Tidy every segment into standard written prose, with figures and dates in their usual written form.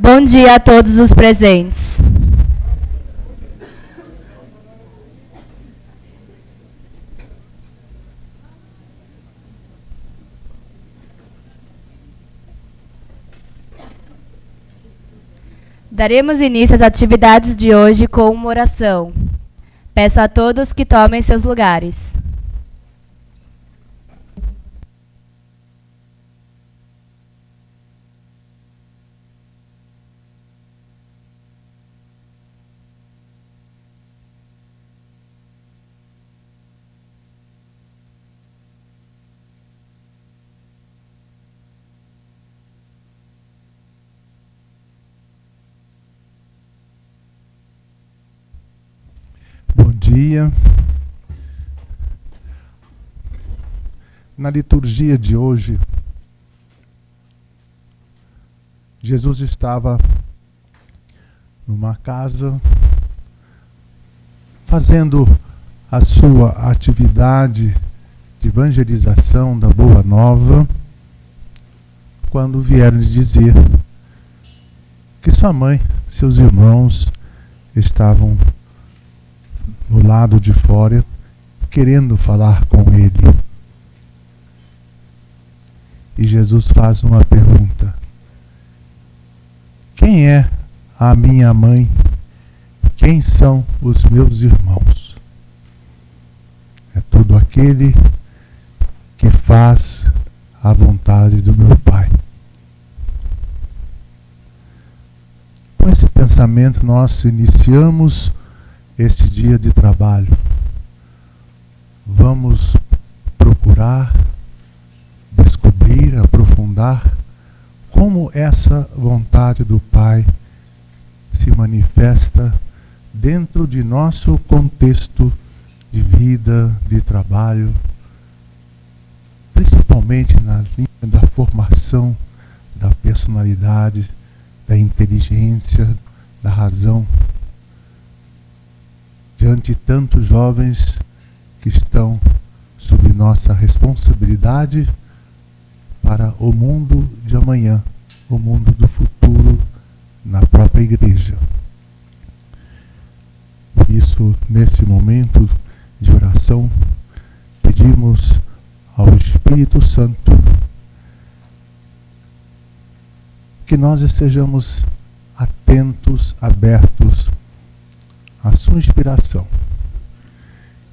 Bom dia a todos os presentes. Daremos início às atividades de hoje com uma oração. Peço a todos que tomem seus lugares. Bom dia. Na liturgia de hoje, Jesus estava numa casa fazendo a sua atividade de evangelização da Boa Nova, quando vieram lhe dizer que sua mãe, seus irmãos estavam no lado de fora, querendo falar com ele. E Jesus faz uma pergunta: quem é a minha mãe? Quem são os meus irmãos? É todo aquele que faz a vontade do meu Pai. Com esse pensamento nós iniciamos este dia de trabalho. Vamos procurar, descobrir, aprofundar como essa vontade do Pai se manifesta dentro de nosso contexto de vida, de trabalho, principalmente na linha da formação da personalidade, da inteligência, da razão, diante de tantos jovens que estão sob nossa responsabilidade para o mundo de amanhã, o mundo do futuro na própria igreja. Por isso, nesse momento de oração, pedimos ao Espírito Santo que nós estejamos atentos, abertos a sua inspiração,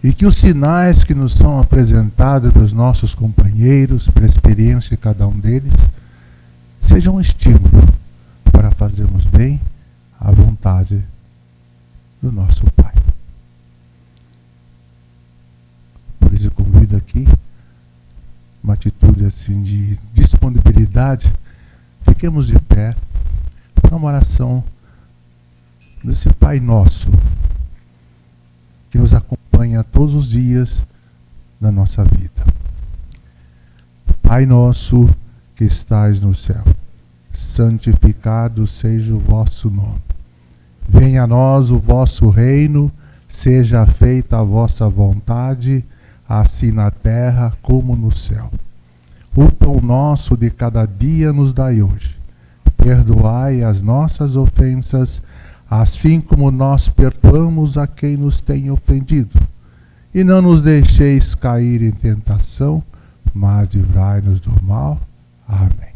e que os sinais que nos são apresentados dos nossos companheiros, pela experiência de cada um deles, sejam um estímulo para fazermos bem à vontade do nosso Pai. Por isso eu convido aqui uma atitude assim de disponibilidade. Fiquemos de pé para uma oração desse Pai Nosso, que nos acompanha todos os dias da nossa vida. Pai nosso que estais no céu, santificado seja o vosso nome. Venha a nós o vosso reino, seja feita a vossa vontade, assim na terra como no céu. O pão nosso de cada dia nos dai hoje. Perdoai as nossas ofensas, assim como nós perdoamos a quem nos tem ofendido. E não nos deixeis cair em tentação, mas livrai-nos do mal. Amém.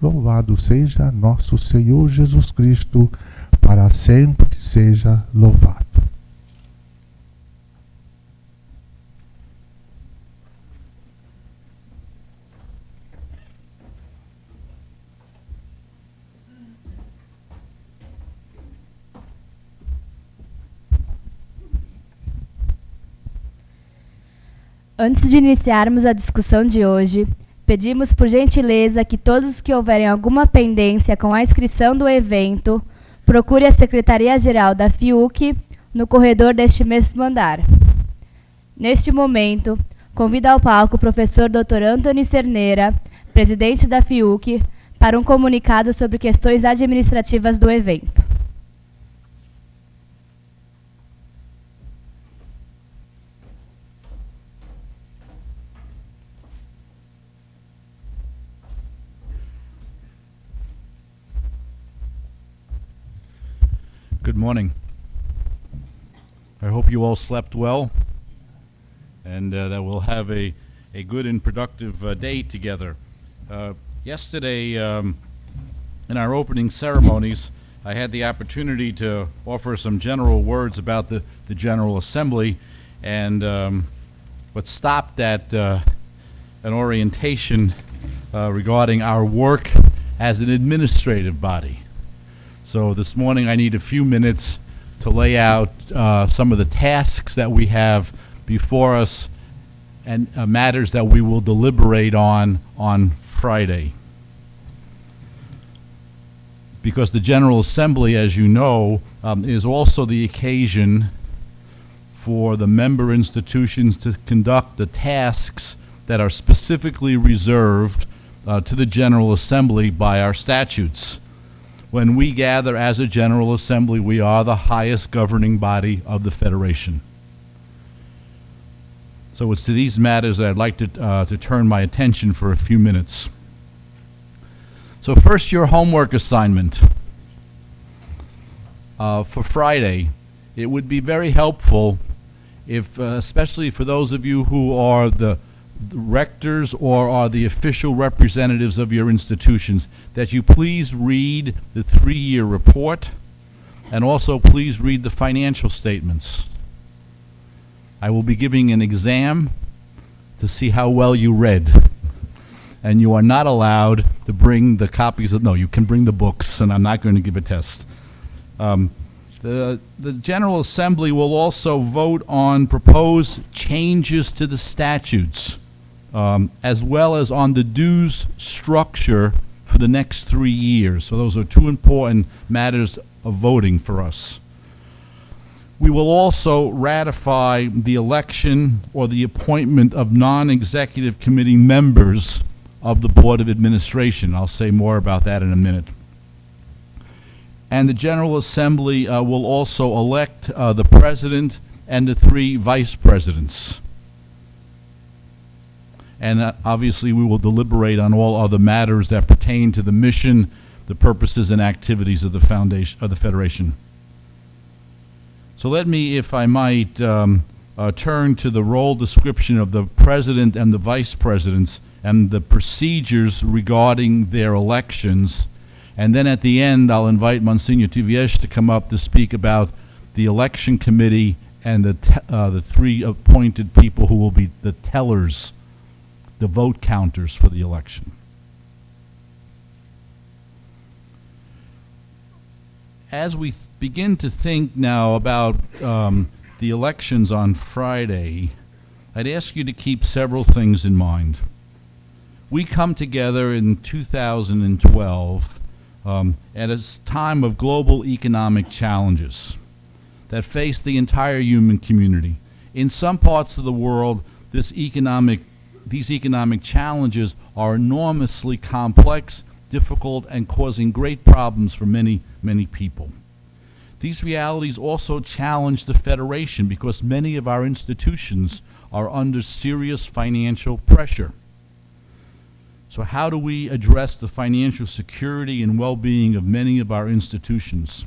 Louvado seja nosso Senhor Jesus Cristo, para sempre seja louvado. Antes de iniciarmos a discussão de hoje, pedimos por gentileza que todos que houverem alguma pendência com a inscrição do evento, procure a Secretaria-Geral da FIUC no corredor deste mesmo andar. Neste momento, convido ao palco o professor Dr. Antony Cerneira, presidente da FIUC, para um comunicado sobre questões administrativas do evento. Good morning. I hope you all slept well and that we'll have a good and productive day together. Yesterday, in our opening ceremonies, I had the opportunity to offer some general words about the General Assembly, and but stopped at an orientation regarding our work as an administrative body. So this morning I need a few minutes to lay out some of the tasks that we have before us and matters that we will deliberate on Friday. Because the General Assembly, as you know, is also the occasion for the member institutions to conduct the tasks that are specifically reserved to the General Assembly by our statutes. When we gather as a General Assembly, we are the highest governing body of the Federation. So it's to these matters that I'd like to turn my attention for a few minutes. So first, your homework assignment. For Friday, it would be very helpful if, especially for those of you who are the rectors or are the official representatives of your institutions, that you please read the 3-year report and also please read the financial statements. I will be giving an exam to see how well you read. And you are not allowed to bring the copies of, no, you can bring the books, and I'm not going to give a test. The General Assembly will also vote on proposed changes to the statutes, as well as on the dues structure for the next 3 years. So those are two important matters of voting for us. We will also ratify the election or the appointment of non-executive committee members of the Board of Administration. I'll say more about that in a minute. And the General Assembly will also elect the President and the 3 Vice Presidents. And obviously we will deliberate on all other matters that pertain to the mission, the purposes, and activities of the foundation of the Federation. So let me, if I might, turn to the role description of the President and the Vice Presidents and the procedures regarding their elections. And then at the end, I'll invite Monsignor Tiviesh to come up to speak about the election committee and the 3 appointed people who will be the tellers, the vote counters for the election. As we begin to think now about the elections on Friday, I'd ask you to keep several things in mind. We come together in 2012 at a time of global economic challenges that face the entire human community. In some parts of the world, these economic challenges are enormously complex, difficult, and causing great problems for many, many people. These realities also challenge the Federation because many of our institutions are under serious financial pressure. So how do we address the financial security and well-being of many of our institutions?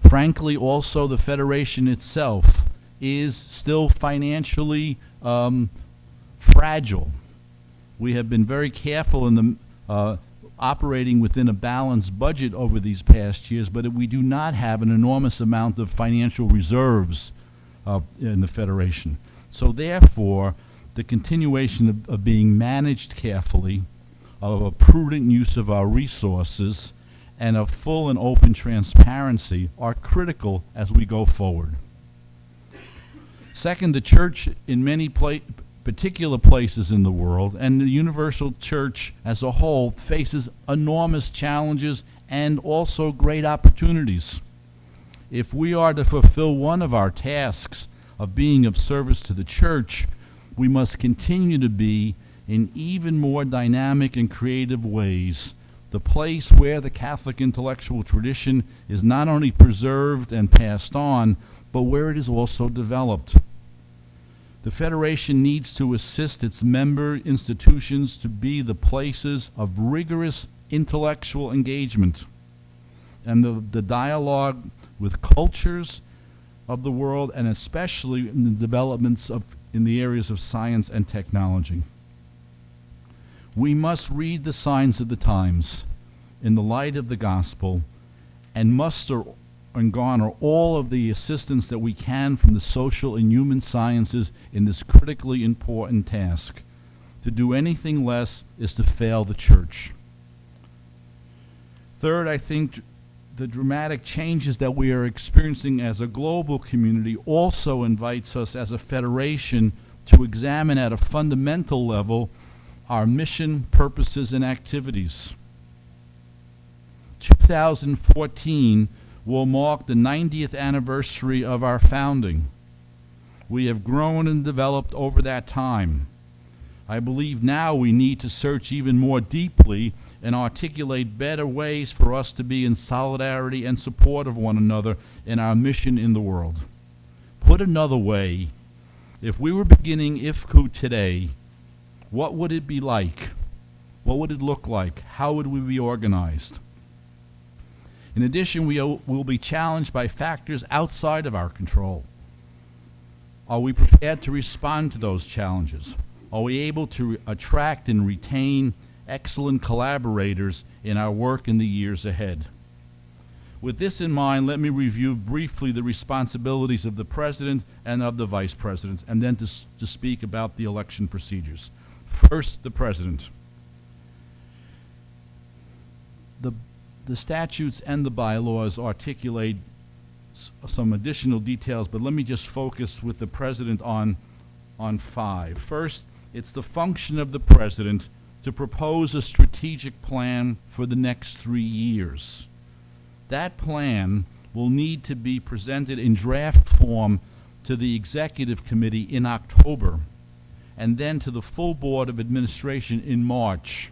Frankly, also, the Federation itself is still financially fragile. We have been very careful in the operating within a balanced budget over these past years, but we do not have an enormous amount of financial reserves in the Federation. So therefore, the continuation of being managed carefully, of a prudent use of our resources, and a full and open transparency are critical as we go forward. Second, the Church in many particular places in the world, and the universal Church as a whole, faces enormous challenges and also great opportunities. If we are to fulfill one of our tasks of being of service to the Church, we must continue to be, in even more dynamic and creative ways, the place where the Catholic intellectual tradition is not only preserved and passed on, but where it is also developed. The Federation needs to assist its member institutions to be the places of rigorous intellectual engagement. and the dialogue with cultures of the world, and especially in the developments in the areas of science and technology. We must read the signs of the times in the light of the gospel and muster and garner all of the assistance that we can from the social and human sciences in this critically important task. To do anything less is to fail the church. Third, I think the dramatic changes that we are experiencing as a global community also invites us as a federation to examine at a fundamental level our mission, purposes, and activities. 2014 will mark the 90th anniversary of our founding. We have grown and developed over that time. I believe now we need to search even more deeply and articulate better ways for us to be in solidarity and support of one another in our mission in the world. Put another way, if we were beginning IFCU today, what would it be like? What would it look like? How would we be organized? In addition, we will be challenged by factors outside of our control. Are we prepared to respond to those challenges? Are we able to attract and retain excellent collaborators in our work in the years ahead? With this in mind, let me review briefly the responsibilities of the President and of the Vice Presidents, and then to speak about the election procedures. First, the President. The statutes and the bylaws articulate some additional details, but let me just focus with the President on 5. First, it's the function of the President to propose a strategic plan for the next 3 years. That plan will need to be presented in draft form to the Executive Committee in October, and then to the full Board of Administration in March.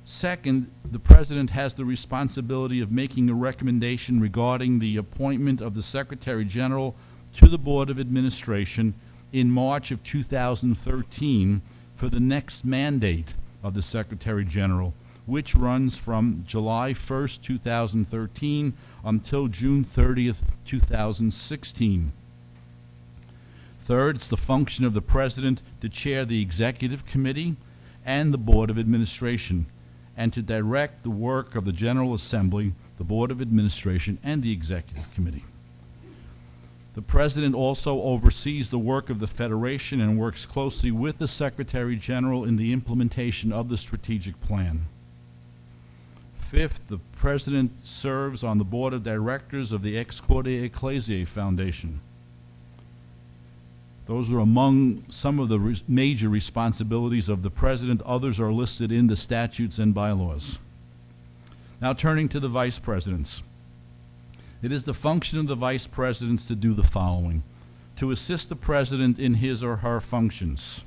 Second, the President has the responsibility of making a recommendation regarding the appointment of the Secretary General to the Board of Administration in March of 2013 for the next mandate of the Secretary General, which runs from July 1st, 2013 until June 30th, 2016. Third, it's the function of the President to chair the Executive Committee and the Board of Administration, and to direct the work of the General Assembly, the Board of Administration, and the Executive Committee. The President also oversees the work of the Federation and works closely with the Secretary General in the implementation of the strategic plan. Fifth, the President serves on the Board of Directors of the Ex Corde Ecclesiae Foundation. Those are among some of the major responsibilities of the President. Others are listed in the statutes and bylaws. Now turning to the Vice Presidents. It is the function of the Vice Presidents to do the following: to assist the President in his or her functions.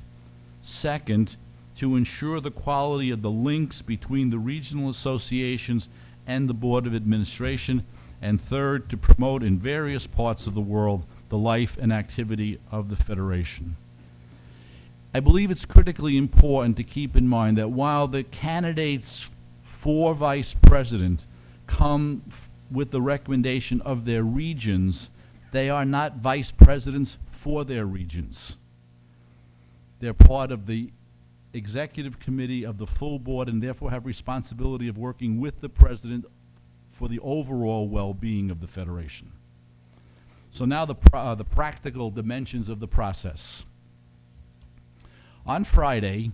Second, to ensure the quality of the links between the regional associations and the Board of Administration. And third, to promote in various parts of the world the life and activity of the Federation. I believe it's critically important to keep in mind that while the candidates for Vice President come with the recommendation of their regions, they are not Vice Presidents for their regions. They're part of the Executive Committee of the full Board and therefore have responsibility of working with the President for the overall well-being of the Federation. So now the practical dimensions of the process. On Friday,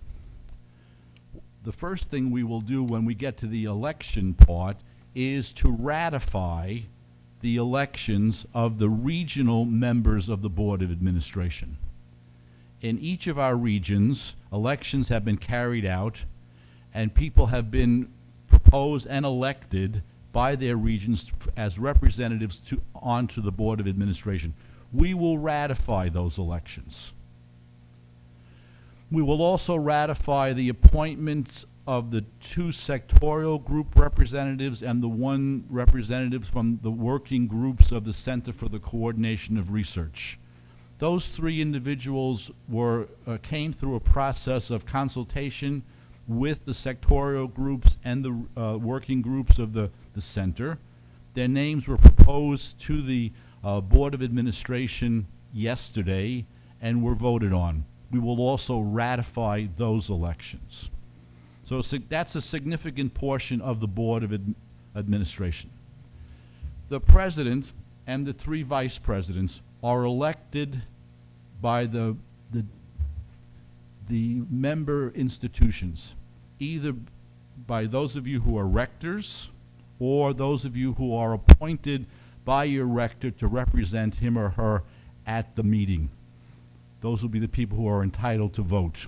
the first thing we will do when we get to the election part is to ratify the elections of the regional members of the Board of Administration. In each of our regions, elections have been carried out and people have been proposed and elected by their regions as representatives onto the Board of Administration. We will ratify those elections. We will also ratify the appointments of the 2 sectorial group representatives and the 1 representative from the working groups of the Center for the Coordination of Research. Those 3 individuals came through a process of consultation with the sectorial groups and the working groups of the center. Their names were proposed to the Board of Administration yesterday and were voted on. We will also ratify those elections. So that's a significant portion of the Board of Administration. The president and the 3 vice presidents are elected by the member institutions, either by those of you who are rectors or those of you who are appointed by your rector to represent him or her at the meeting. Those will be the people who are entitled to vote.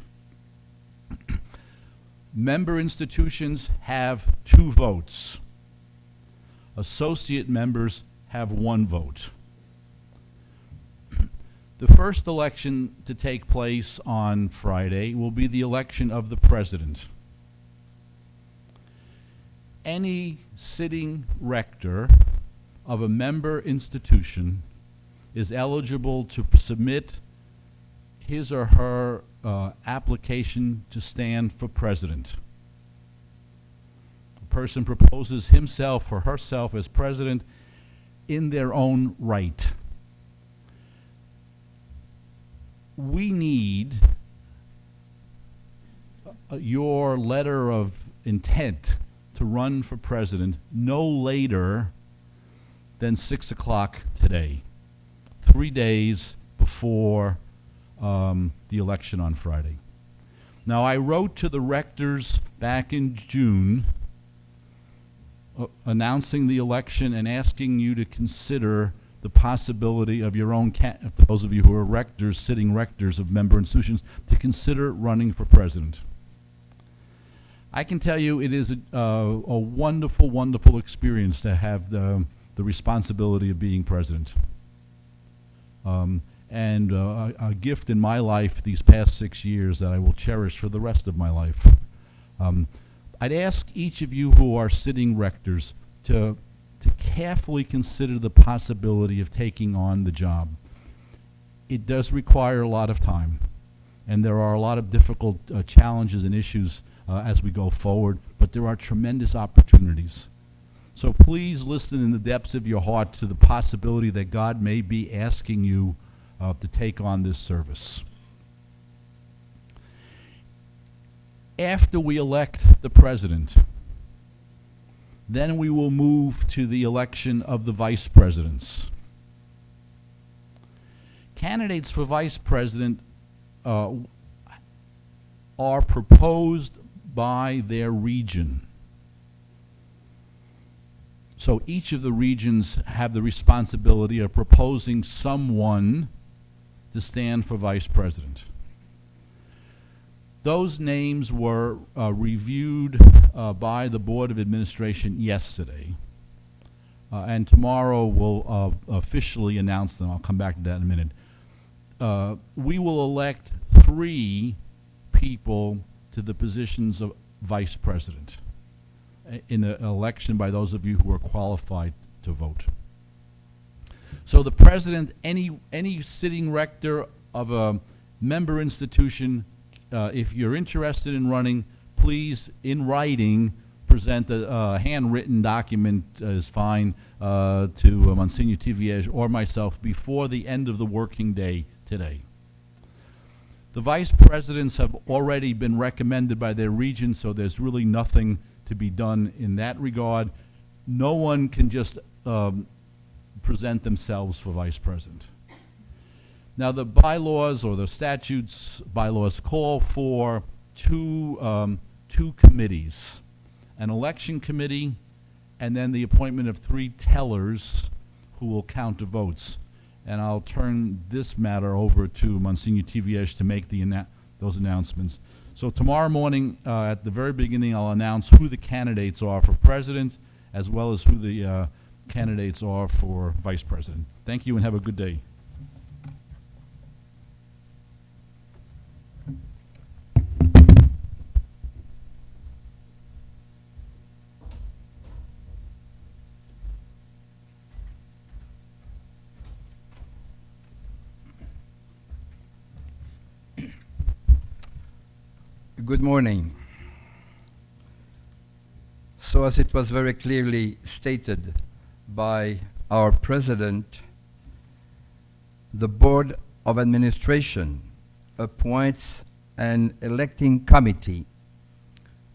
Member institutions have 2 votes. Associate members have 1 vote. The first election to take place on Friday will be the election of the president. Any sitting rector of a member institution is eligible to submit his or her application to stand for president. A person proposes himself or herself as president in their own right. We need your letter of intent to run for president no later than 6 o'clock today, 3 days before the election on Friday. Now, I wrote to the rectors back in June announcing the election and asking you to consider the possibility of your own, for those of you who are rectors, sitting rectors of member institutions, to consider running for president. I can tell you it is a wonderful, wonderful experience to have the responsibility of being president. And a gift in my life these past 6 years that I will cherish for the rest of my life. I'd ask each of you who are sitting rectors to carefully consider the possibility of taking on the job. It does require a lot of time, and there are a lot of difficult challenges and issues as we go forward, but there are tremendous opportunities. So please listen in the depths of your heart to the possibility that God may be asking you to take on this service. After we elect the president, then we will move to the election of the vice presidents. Candidates for vice president are proposed by their region. So each of the regions have the responsibility of proposing someone to stand for vice president. Those names were reviewed by the Board of Administration yesterday, and tomorrow we'll officially announce them. I'll come back to that in a minute. We will elect 3 people to the positions of vice president in an election by those of you who are qualified to vote. So the president, any sitting rector of a member institution, if you're interested in running, please, in writing, present a handwritten document is fine to Monsignor Tiviege or myself before the end of the working day today. The vice presidents have already been recommended by their region, so there's really nothing to be done in that regard. No one can just present themselves for vice president. Now, the bylaws or the statutes bylaws call for two committees, an election committee and then the appointment of 3 tellers who will count the votes. And I'll turn this matter over to Monsignor Tiviege to make those announcements. So tomorrow morning, at the very beginning, I'll announce who the candidates are for president, as well as who the candidates are for vice president. Thank you and have a good day. Good morning. So as it was very clearly stated by our president, the Board of Administration appoints an electing committee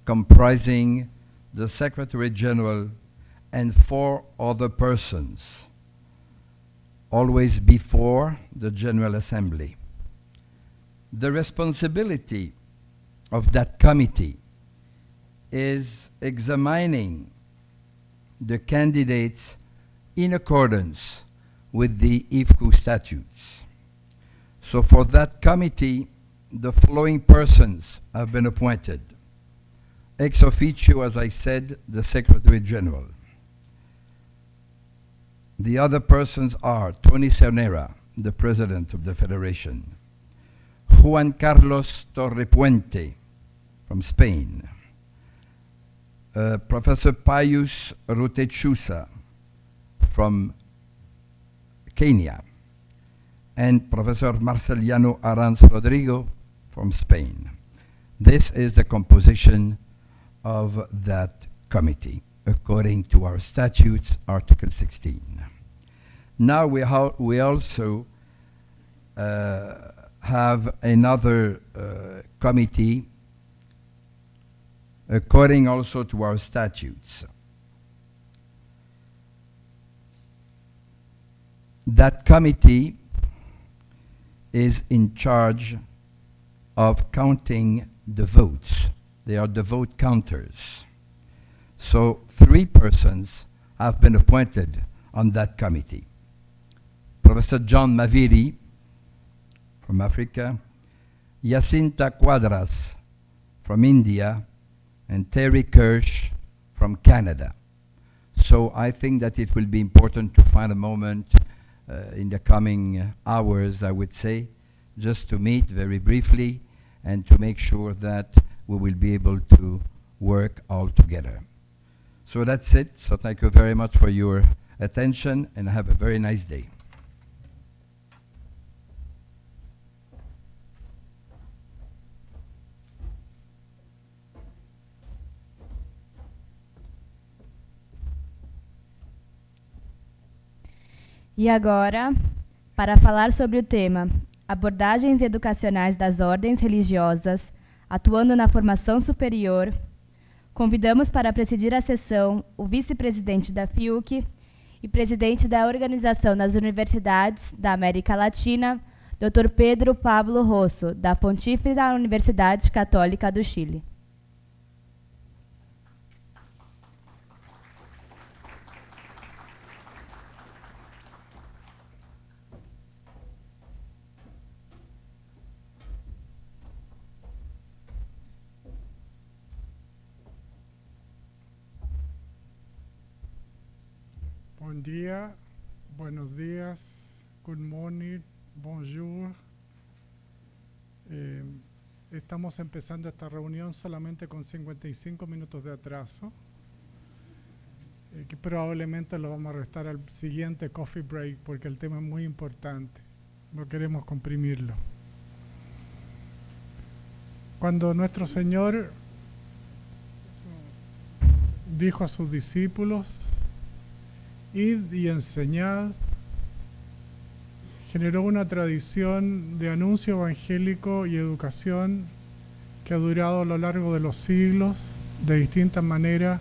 comprising the Secretary General and 4 other persons, always before the General Assembly. The responsibility of that committee is examining the candidates in accordance with the IFCU statutes. So for that committee, the following persons have been appointed. Ex officio, as I said, the Secretary General. The other persons are Tony Cernera, the President of the Federation, Juan Carlos Torrepuente from Spain, Professor Pius Rutechusa from Kenya, and Professor Marceliano Aranz Rodrigo from Spain. This is the composition of that committee, according to our statutes, Article 16. Now we also have another committee, according also to our statutes. That committee is in charge of counting the votes. They are the vote counters. So 3 persons have been appointed on that committee. Professor John Maviri from Africa, Jacinta Quadras from India, and Terry Kirsch from Canada. So I think that it will be important to find a moment in the coming hours, I would say, just to meet very briefly and to make sure that we will be able to work all together. So that's it. So thank you very much for your attention, and have a very nice day. E agora, para falar sobre o tema Abordagens Educacionais das Ordens Religiosas, atuando na formação superior, convidamos para presidir a sessão o vice-presidente da FIUC e presidente da Organização das Universidades da América Latina, Dr. Pedro Pablo Rosso, da Pontífice Universidade Católica do Chile. Bom dia, buenos días, good morning, bonjour. Estamos empezando esta reunión solamente con 55 minutos de atraso, que probablemente lo vamos a restar al siguiente coffee break porque el tema es muy importante, no queremos comprimirlo. Cuando nuestro Señor dijo a sus discípulos, id y enseñad, generó una tradición de anuncio evangélico y educación que ha durado a lo largo de los siglos de distintas maneras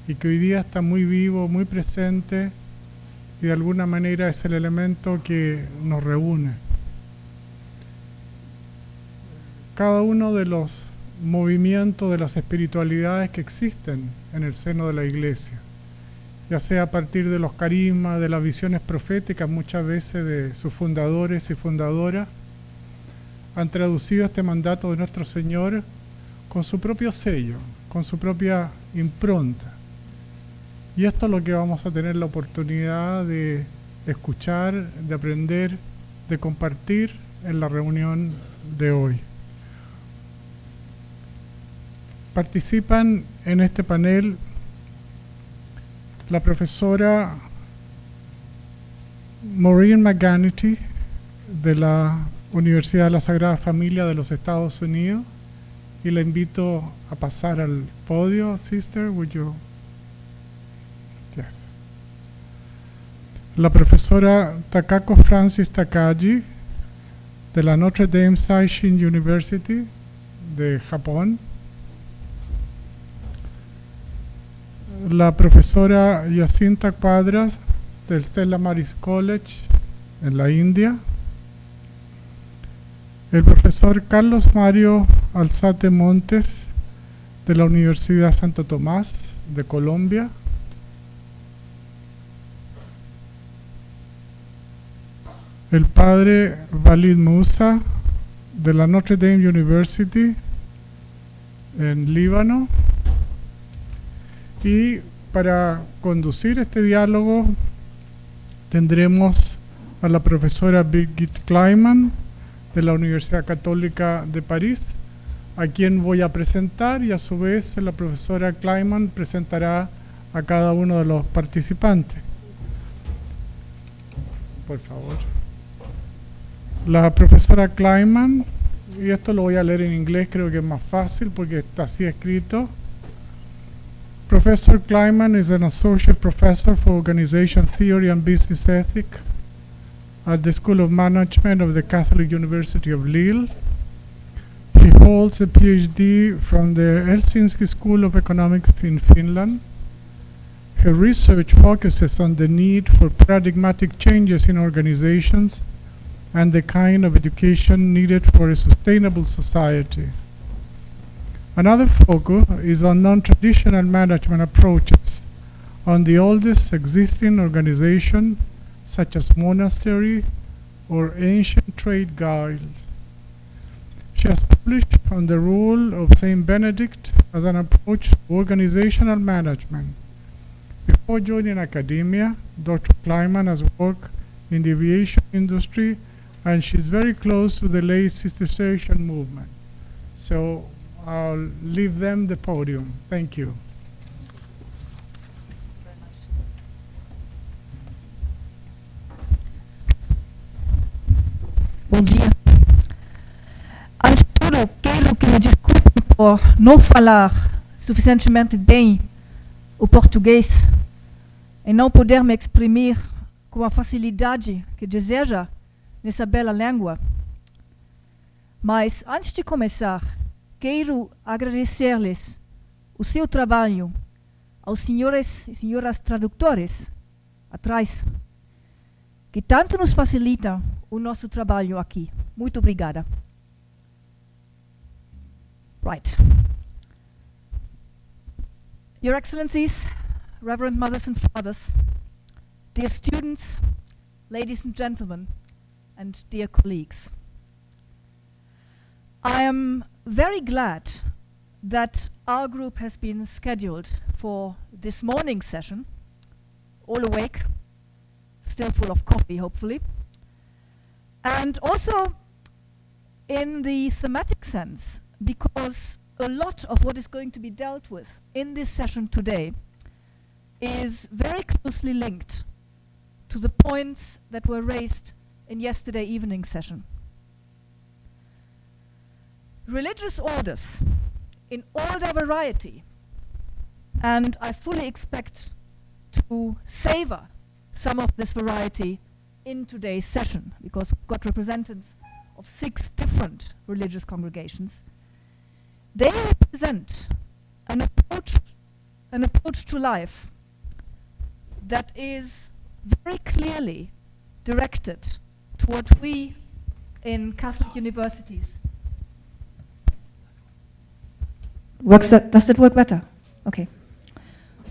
y que hoy día está muy vivo, muy presente, y de alguna manera es el elemento que nos reúne. Cada uno de los movimientos de las espiritualidades que existen en el seno de la Iglesia, ya sea a partir de los carismas, de las visiones proféticas, muchas veces de sus fundadores y fundadoras, han traducido este mandato de nuestro Señor con su propio sello, con su propia impronta. Y esto es lo que vamos a tener la oportunidad de escuchar, de aprender, de compartir en la reunión de hoy. Participan en este panel la profesora Maureen McGanity de la Universidad de la Sagrada Familia de los Estados Unidos, y la invito a pasar al podio. Sister, would you la profesora Takako Francis Takagi de la Notre Dame Saishin University de Japón, la profesora Jacinta Cuadras del Stella Maris College en la India, el profesor Carlos Mario Alzate Montes de la Universidad Santo Tomás de Colombia, el padre Walid Musa de la Notre Dame University en Líbano, y para conducir este diálogo tendremos a la profesora Birgit Kleiman de la Universidad Católica de París, a quien voy a presentar, y a su vez la profesora Kleiman presentará a cada uno de los participantes. Por favor. La profesora Kleiman, y esto lo voy a leer en inglés, creo que es más fácil porque está así escrito. Professor Kleiman is an associate professor for organization theory and business ethics at the School of Management of the Catholic University of Lille. He holds a PhD from the Helsinki School of Economics in Finland. Her research focuses on the need for paradigmatic changes in organizations and the kind of education needed for a sustainable society. Another focus is on non-traditional management approaches on the oldest existing organization, such as monastery or ancient trade guilds. She has published on the role of Saint Benedict as an approach to organizational management. Before joining academia, Dr. Kleiman has worked in the aviation industry, and she's very close to the late Cistercian movement. So I'll leave them the podium. Thank you. Bom dia. Antes de tudo, quero que me desculpe por não falar suficientemente bem o português e não poder me exprimir com a facilidade que deseja nessa bela língua. Mas, antes de começar, quero agradecer-lhes o seu trabalho, aos senhores e senhoras tradutores atrás, que tanto nos facilitam o nosso trabalho aqui. Muito obrigada. Right. Your Excellencies, Reverend Mothers and Fathers, dear students, ladies and gentlemen, and dear colleagues. I am very glad that our group has been scheduled for this morning's session, all awake, still full of coffee, hopefully, and also in the thematic sense, because a lot of what is going to be dealt with in this session today is very closely linked to the points that were raised in yesterday evening session. Religious orders in all their variety, and I fully expect to savor some of this variety in today's session, because we've got representatives of 6 different religious congregations. They represent an approach to life that is very clearly directed to what we in Catholic universities. Does that work better? Okay.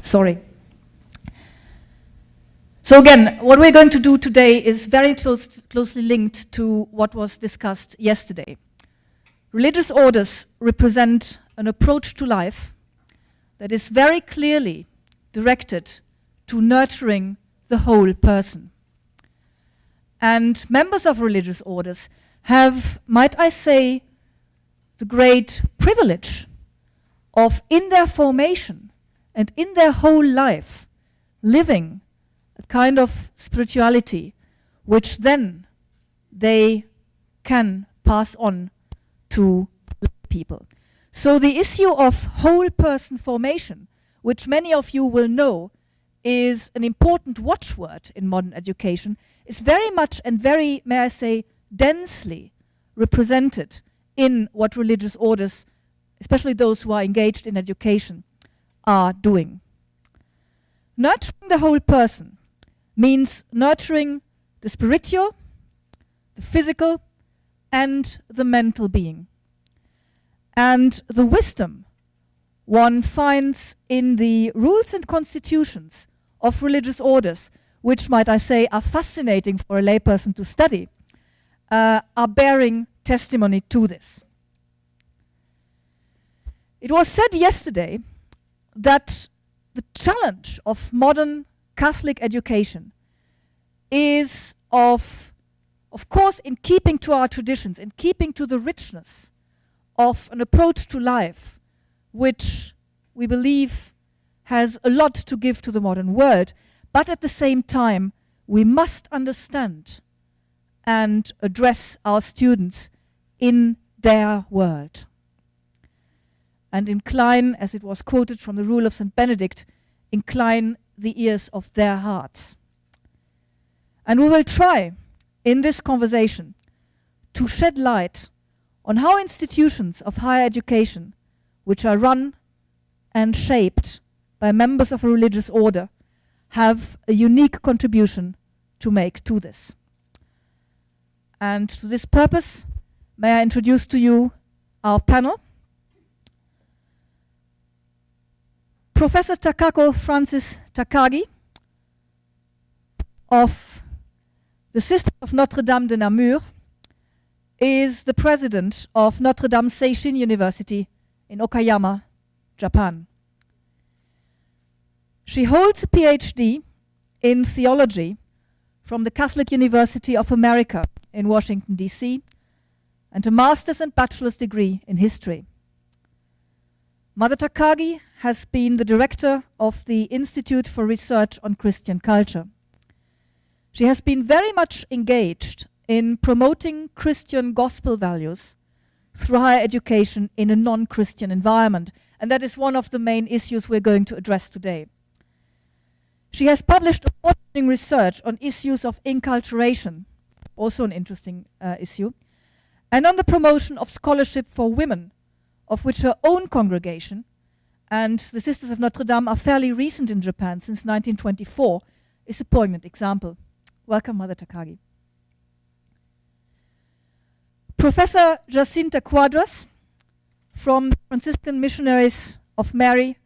Sorry. So again, what we're going to do today is very closely linked to what was discussed yesterday. Religious orders represent an approach to life that is very clearly directed to nurturing the whole person. And members of religious orders have, might I say, the great privilege of, in their formation and in their whole life, living a kind of spirituality which then they can pass on to people. So the issue of whole person formation, which many of you will know is an important watchword in modern education, is very much and very, may I say, densely represented in what religious orders, especially those who are engaged in education, are doing. Nurturing the whole person means nurturing the spiritual, the physical, and the mental being. And the wisdom one finds in the rules and constitutions of religious orders, which, might I say, are fascinating for a layperson to study, are bearing testimony to this. It was said yesterday that the challenge of modern Catholic education is of course, in keeping to our traditions, in keeping to the richness of an approach to life, which we believe has a lot to give to the modern world, but at the same time, we must understand and address our students in their world. And incline, as it was quoted from the rule of St. Benedict, incline the ears of their hearts. And we will try, in this conversation, to shed light on how institutions of higher education, which are run and shaped by members of a religious order, have a unique contribution to make to this. And to this purpose, may I introduce to you our panel. Professor Takako Francis Takagi of the Sisters of Notre Dame de Namur is the president of Notre Dame Seishin University in Okayama, Japan. She holds a PhD in theology from the Catholic University of America in Washington, D.C., and a master's and bachelor's degree in history. Mother Takagi has been the director of the Institute for Research on Christian Culture. She has been very much engaged in promoting Christian gospel values through higher education in a non-Christian environment, and that is one of the main issues we're going to address today. She has published award-winning research on issues of inculturation, also an interesting issue, and on the promotion of scholarship for women, of which her own congregation and the Sisters of Notre Dame are fairly recent in Japan, since 1924, is a poignant example. Welcome, Mother Takagi. Professor Jacinta Cuadras from the Franciscan Missionaries of Mary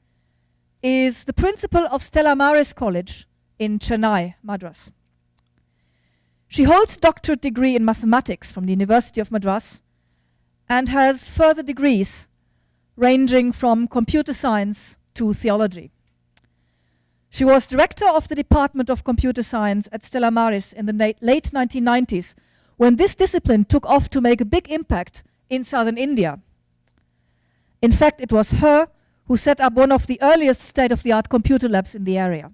is the principal of Stella Maris College in Chennai, Madras. She holds a doctorate degree in mathematics from the University of Madras and has further degrees ranging from computer science to theology. She was director of the Department of Computer Science at Stella Maris in the late 1990s, when this discipline took off to make a big impact in southern India. In fact, it was her who set up one of the earliest state-of-the-art computer labs in the area.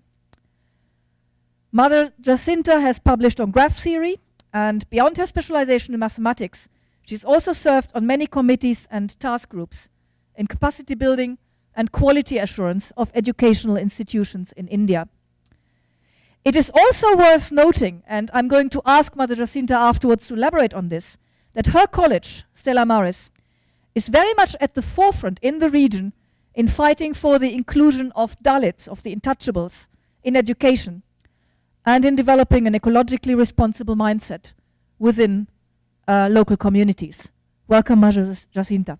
Mother Jacinta has published on graph theory, and beyond her specialization in mathematics, she's also served on many committees and task groups in capacity building and quality assurance of educational institutions in India. It is also worth noting, and I'm going to ask Mother Jacinta afterwards to elaborate on this, that her college, Stella Maris, is very much at the forefront in the region in fighting for the inclusion of Dalits, of the untouchables, in education, and in developing an ecologically responsible mindset within local communities. Welcome, Mother Jacinta.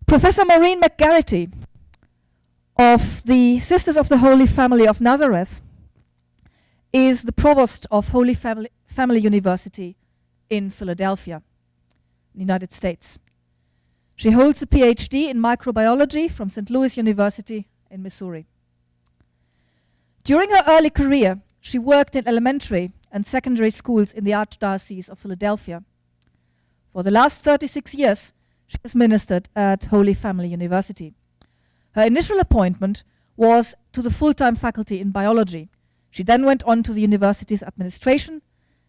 Professor Maureen McGarrity of the Sisters of the Holy Family of Nazareth is the provost of Holy Family University in Philadelphia, in the United States. She holds a PhD in microbiology from St. Louis University in Missouri. During her early career, she worked in elementary and secondary schools in the Archdiocese of Philadelphia. For the last 36 years, she has ministered at Holy Family University. Her initial appointment was to the full-time faculty in biology. She then went on to the university's administration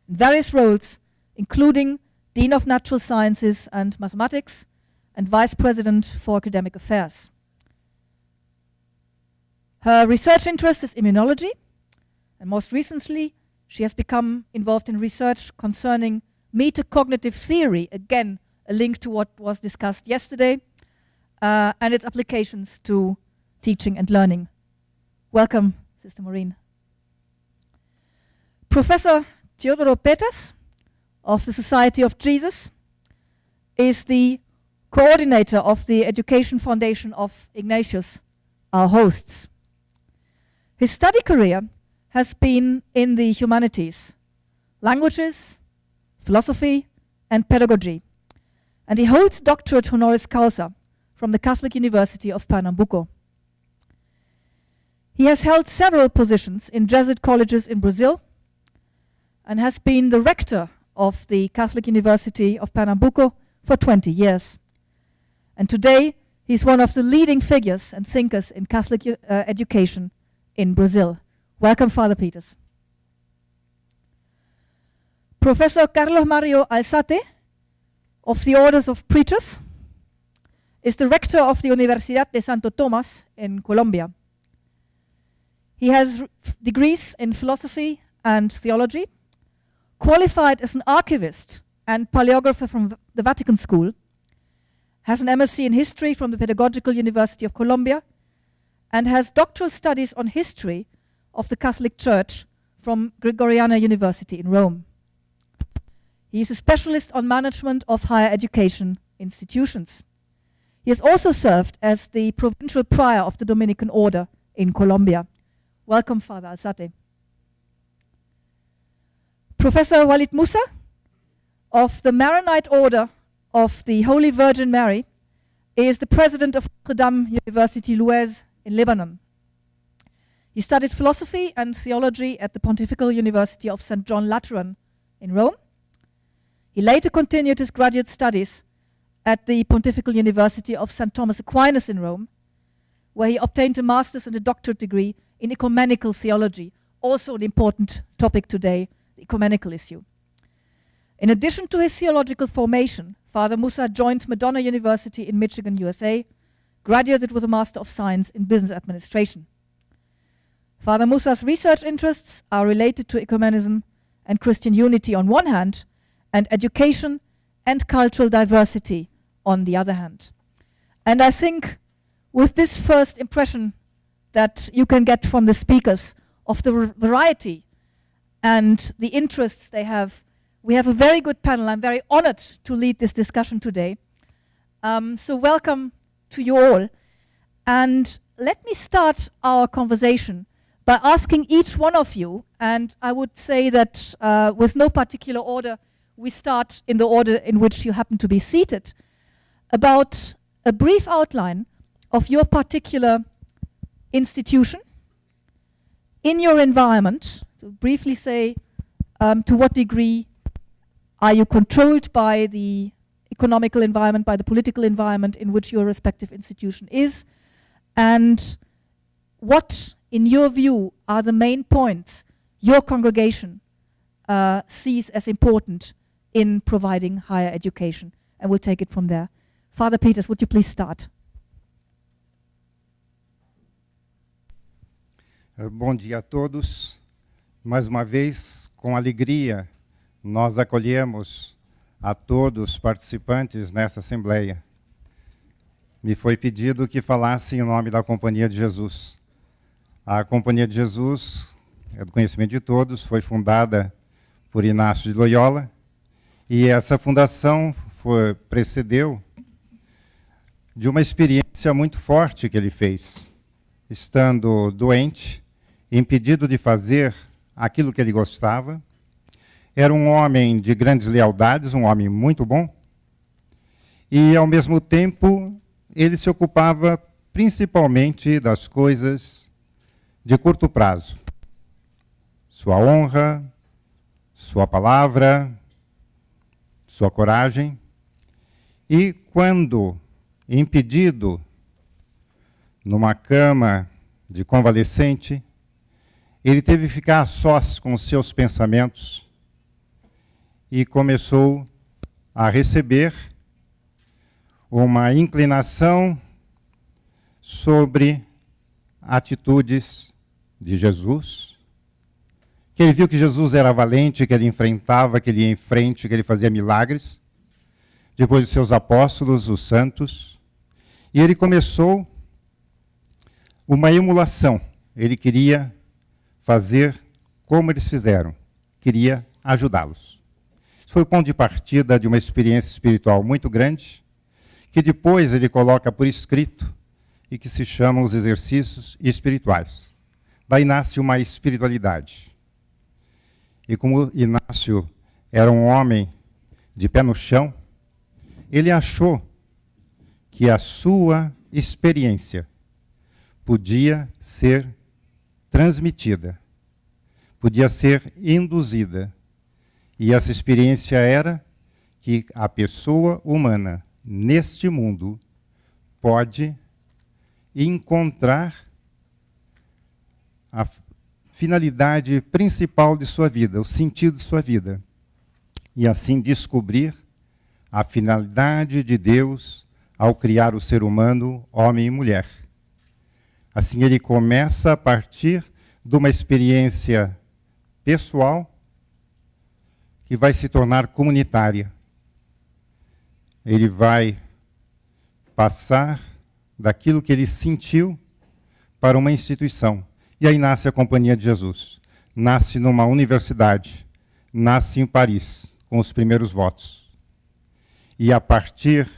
in various roles, including Dean of Natural Sciences and Mathematics and Vice President for Academic Affairs. Her research interest is immunology, and most recently, she has become involved in research concerning metacognitive theory, again, a link to what was discussed yesterday, and its applications to teaching and learning. Welcome, Sister Maureen. Professor Teodoro Peters of the Society of Jesus is the coordinator of the Education Foundation of Ignatius, our hosts. His study career has been in the humanities, languages, philosophy, and pedagogy, and he holds doctorate honoris causa from the Catholic University of Pernambuco. He has held several positions in Jesuit colleges in Brazil and has been the rector of the Catholic University of Pernambuco for 20 years. And today, he's one of the leading figures and thinkers in Catholic education in Brazil. Welcome, Father Peters. Professor Carlos Mario Alzate of the Orders of Preachers is the rector of the Universidad de Santo Tomás in Colombia. He has degrees in philosophy and theology, qualified as an archivist and paleographer from the Vatican School, has an MSc in history from the Pedagogical University of Colombia, and has doctoral studies on history of the Catholic Church from Gregoriana University in Rome. He is a specialist on management of higher education institutions. He has also served as the provincial prior of the Dominican Order in Colombia. Welcome, Father Alzate. Professor Walid Musa of the Maronite Order of the Holy Virgin Mary is the president of Notre Dame University Louez in Lebanon. He studied philosophy and theology at the Pontifical University of St. John Lateran in Rome. He later continued his graduate studies at the Pontifical University of St. Thomas Aquinas in Rome, where he obtained a master's and a doctorate degree in ecumenical theology, also an important topic today, the ecumenical issue. In addition to his theological formation, Father Musa joined Madonna University in Michigan, USA, graduated with a Master of Science in Business Administration. Father Musa's research interests are related to ecumenism and Christian unity on one hand, and education and cultural diversity on the other hand. And I think with this first impression that you can get from the speakers of the variety and the interests they have, we have a very good panel. I'm very honored to lead this discussion today. So welcome to you all. And let me start our conversation by asking each one of you, and I would say that with no particular order, we start in the order in which you happen to be seated, about a brief outline of your particular institution in your environment. So briefly say to what degree are you controlled by the economical environment, by the political environment in which your respective institution is, and what, in your view, are the main points your congregation sees as important in providing higher education. And we'll take it from there. Father Peters, would you please start? Bom dia a todos. Mais uma vez, com alegria, nós acolhemos a todos os participantes nessa Assembleia. Me foi pedido que falasse em nome da Companhia de Jesus. A Companhia de Jesus, é do conhecimento de todos, foi fundada por Inácio de Loyola, e essa fundação precedeu de uma experiência muito forte que ele fez, estando doente, impedido de fazer aquilo que ele gostava. Era um homem de grandes lealdades, um homem muito bom, e, ao mesmo tempo, ele se ocupava principalmente das coisas de curto prazo. Sua honra, sua palavra, sua coragem. E quando impedido numa cama de convalescente, ele teve que ficar a sós com seus pensamentos e começou a receber uma inclinação sobre atitudes de Jesus, que ele viu que Jesus era valente, que ele enfrentava, que ele ia em frente, que ele fazia milagres, depois dos seus apóstolos, os santos, e ele começou uma emulação. Ele queria fazer como eles fizeram, queria ajudá-los. Isso foi o ponto de partida de uma experiência espiritual muito grande, que depois ele coloca por escrito e que se chamam os exercícios espirituais. Daí nasce uma espiritualidade. E como Inácio era um homem de pé no chão, ele achou que a sua experiência podia ser transmitida, podia ser induzida. E essa experiência era que a pessoa humana, neste mundo, pode encontrar a finalidade principal de sua vida, o sentido de sua vida, e assim descobrir a finalidade de Deus ao criar o ser humano, homem e mulher. Assim ele começa a partir de uma experiência pessoal que vai se tornar comunitária. Ele vai passar daquilo que ele sentiu para uma instituição. E aí nasce a Companhia de Jesus. Nasce numa universidade. Nasce em Paris, com os primeiros votos. E a partir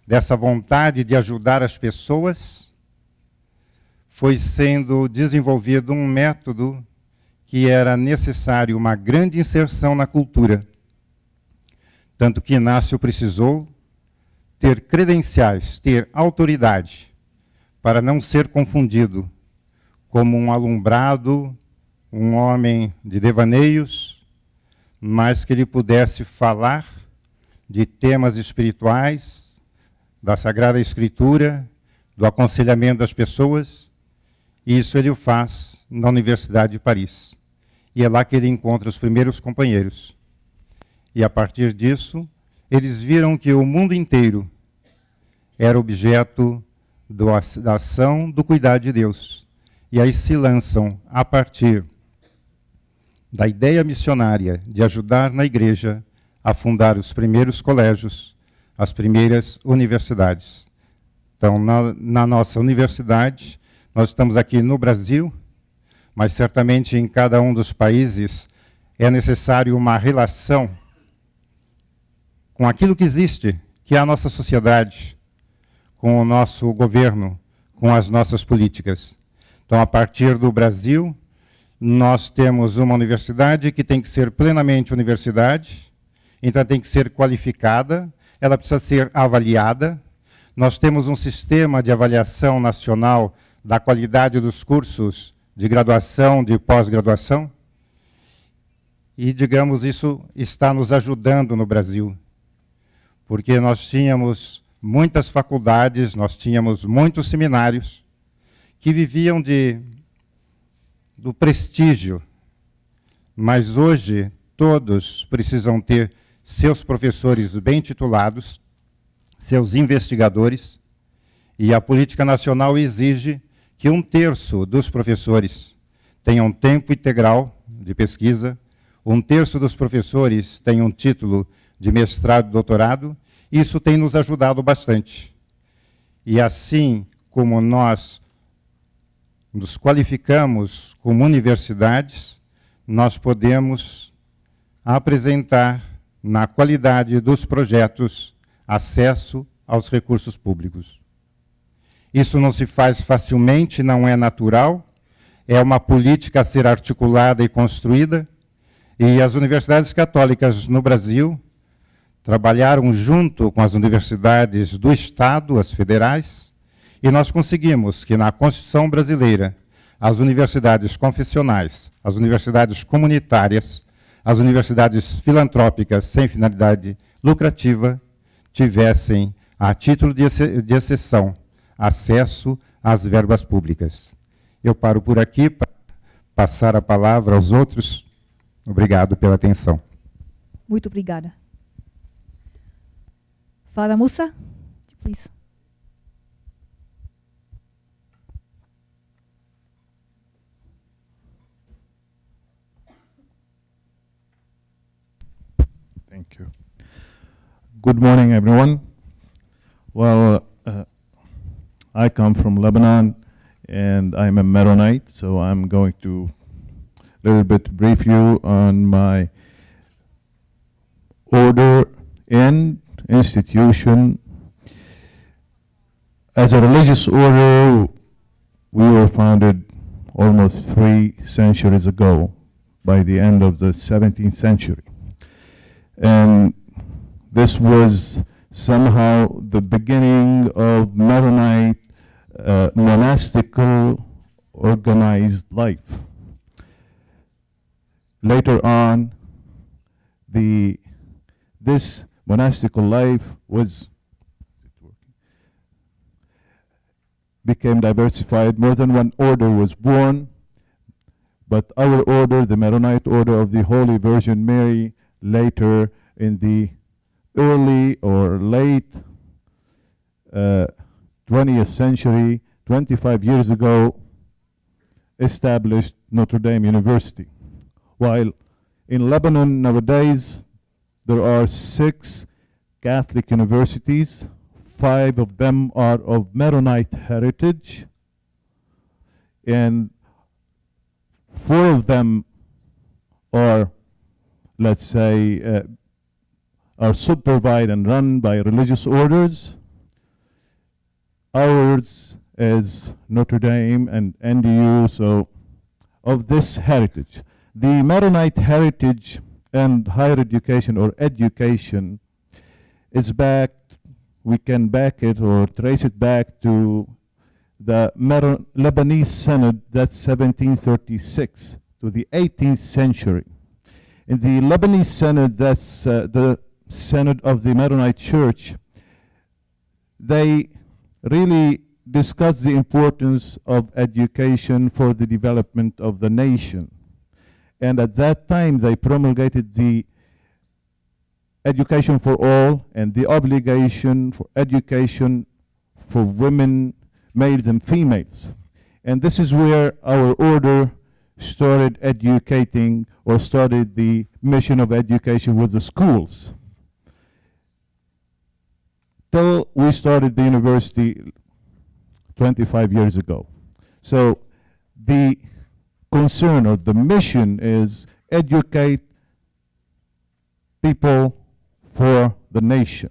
dessa vontade de ajudar as pessoas, foi sendo desenvolvido um método que era necessário uma grande inserção na cultura. Tanto que Inácio precisou ter credenciais, ter autoridade, para não ser confundido como um alumbrado, um homem de devaneios, mas que ele pudesse falar de temas espirituais, da Sagrada Escritura, do aconselhamento das pessoas, e isso ele o faz na Universidade de Paris. E é lá que ele encontra os primeiros companheiros. E a partir disso, eles viram que o mundo inteiro era objeto da ação, do cuidado de Deus. E aí se lançam, a partir da ideia missionária de ajudar na igreja a fundar os primeiros colégios, as primeiras universidades. Então, na nossa universidade, nós estamos aqui no Brasil, mas certamente em cada um dos países é necessário uma relação com aquilo que existe, que é a nossa sociedade, com o nosso governo, com as nossas políticas. Então, a partir do Brasil, nós temos uma universidade que tem que ser plenamente universidade, então tem que ser qualificada, ela precisa ser avaliada. Nós temos um sistema de avaliação nacional da qualidade dos cursos de graduação, de pós-graduação, e, digamos, isso está nos ajudando no Brasil, porque nós tínhamos muitas faculdades, nós tínhamos muitos seminários que viviam do prestígio, mas hoje todos precisam ter seus professores bem titulados, seus investigadores, e a política nacional exige que 1/3 dos professores tenham tempo integral de pesquisa, 1/3 dos professores tenham título de mestrado e doutorado. Isso tem nos ajudado bastante. E assim como nós nos qualificamos como universidades, nós podemos apresentar, na qualidade dos projetos, acesso aos recursos públicos. Isso não se faz facilmente, não é natural, é uma política a ser articulada e construída, e as universidades católicas no Brasil trabalharam junto com as universidades do Estado, as federais, e nós conseguimos que na Constituição brasileira, as universidades confessionais, as universidades comunitárias, as universidades filantrópicas sem finalidade lucrativa tivessem, a título de exceção, acesso às verbas públicas. Eu paro por aqui para passar a palavra aos outros. Obrigado pela atenção. Muito obrigada. Father Musa, please. Good morning, everyone. Well, I come from Lebanon, and I'm a Maronite, so I'm going to a little bit brief you on my order and institution. As a religious order, we were founded almost 3 centuries ago, by the end of the 17th century. And this was somehow the beginning of Maronite monastical organized life. Later on, this monastical life became diversified. More than one order was born, but our order, the Maronite Order of the Holy Virgin Mary, later in the early or late 20th century, 25 years ago, established Notre Dame University. While in Lebanon nowadays, there are 6 Catholic universities. 5 of them are of Maronite heritage, and 4 of them are, let's say, are supervised and run by religious orders. Ours is Notre Dame and NDU, so of this heritage. The Maronite heritage and higher education or education is back, we can back it or trace it back to the Lebanese Synod, that's 1736, to the 18th century. In the Lebanese Synod, that's the Synod of the Maronite Church, they really discussed the importance of education for the development of the nation. And at that time, they promulgated the education for all and the obligation for education for women, males and females. And this is where our order started educating or started the mission of education with the schools. Till we started the university 25 years ago. So the concern or the mission is educate people for the nation,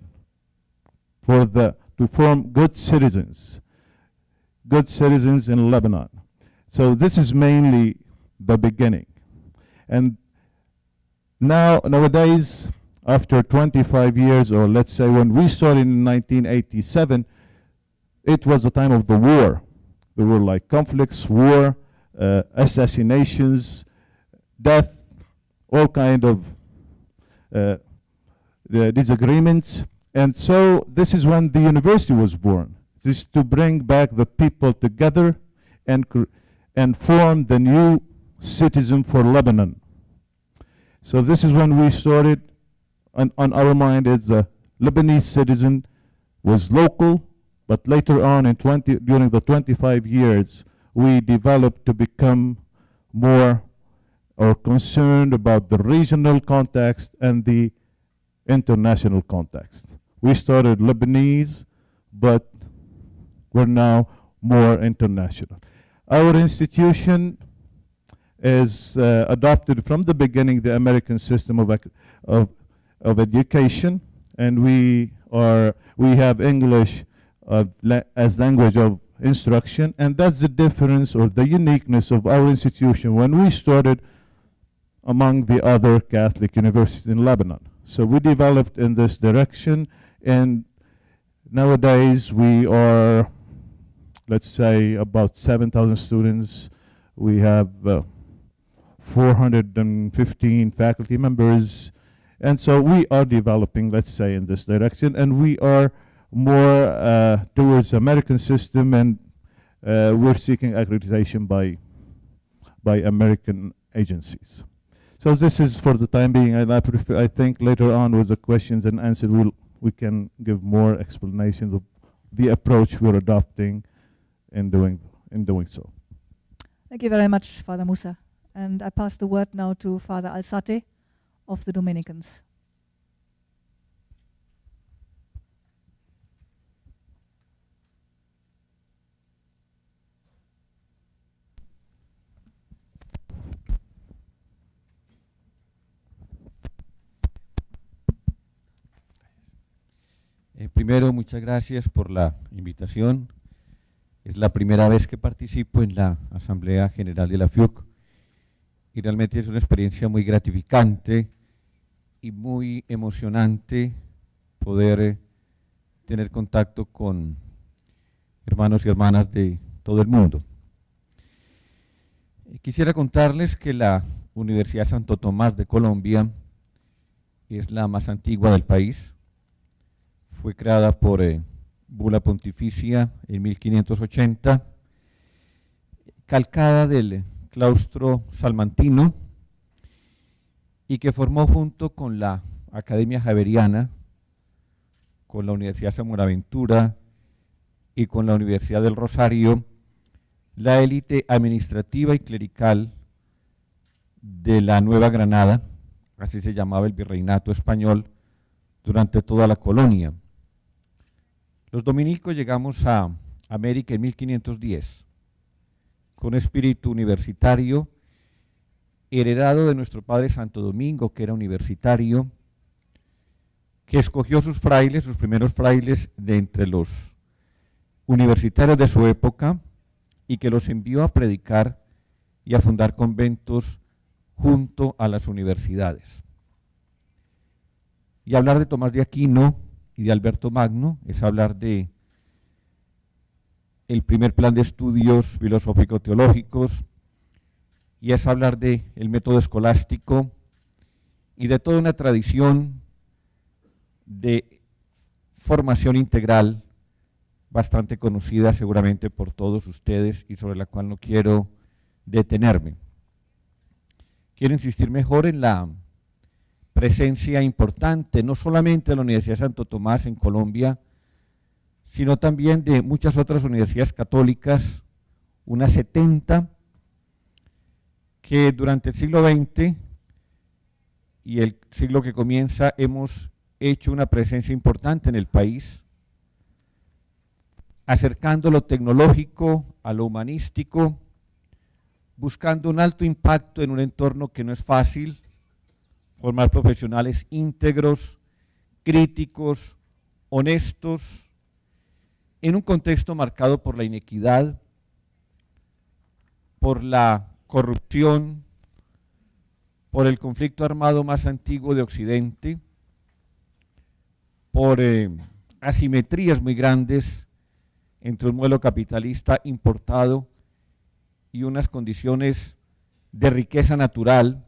to form good citizens in Lebanon. So this is mainly the beginning. And nowadays, after 25 years, or let's say when we started in 1987, it was the time of the war. There were like conflicts, war, assassinations, death, all kind of disagreements. And so this is when the university was born. This is to bring back the people together and form the new citizen for Lebanon. So this is when we started. On our mind is the Lebanese citizen was local, but later on during the 25 years, we developed to become more or concerned about the regional context and the international context. We started Lebanese, but we're now more international. Our institution is adopted from the beginning the American system of education, and we have English as language of instruction, and that's the difference or the uniqueness of our institution when we started among the other Catholic universities in Lebanon. So we developed in this direction, and nowadays we are, let's say, about 7,000 students. We have 415 faculty members. And so we are developing, let's say, in this direction, and we are more towards American system, and we're seeking accreditation by American agencies. So this is for the time being, and I think later on with the questions and answers we can give more explanations of the approach we're adopting in doing so. Thank you very much, Father Musa. And I pass the word now to Father Alzate of the Dominicans. Primero, muchas gracias por la invitación. Es la primera vez que participo en la Asamblea General de la FIUC y realmente es una experiencia muy gratificante y muy emocionante poder tener contacto con hermanos y hermanas de todo el mundo. Quisiera contarles que la Universidad Santo Tomás de Colombia es la más antigua del país. Fue creada por bula pontificia en 1580, calcada del claustro salmantino y que formó junto con la Academia Javeriana, con la Universidad San Buenaventura y con la Universidad del Rosario, la élite administrativa y clerical de la Nueva Granada, así se llamaba el virreinato español, durante toda la colonia. Los dominicos llegamos a América en 1510, con espíritu universitario, heredado de nuestro padre Santo Domingo, que era universitario, que escogió sus frailes, sus primeros frailes de entre los universitarios de su época, y que los envió a predicar y a fundar conventos junto a las universidades. Y hablar de Tomás de Aquino y de Alberto Magno es hablar de el primer plan de estudios filosófico-teológicos, y es hablar de el método escolástico y de toda una tradición de formación integral bastante conocida seguramente por todos ustedes y sobre la cual no quiero detenerme. Quiero insistir mejor en la presencia importante, no solamente de la Universidad de Santo Tomás en Colombia, sino también de muchas otras universidades católicas, unas 70, que durante el siglo XX y el siglo que comienza hemos hecho una presencia importante en el país, acercando lo tecnológico a lo humanístico, buscando un alto impacto en un entorno que no es fácil, formar profesionales íntegros, críticos, honestos, en un contexto marcado por la inequidad, por la corrupción, por el conflicto armado más antiguo de Occidente, por asimetrías muy grandes entre un modelo capitalista importado y unas condiciones de riqueza natural,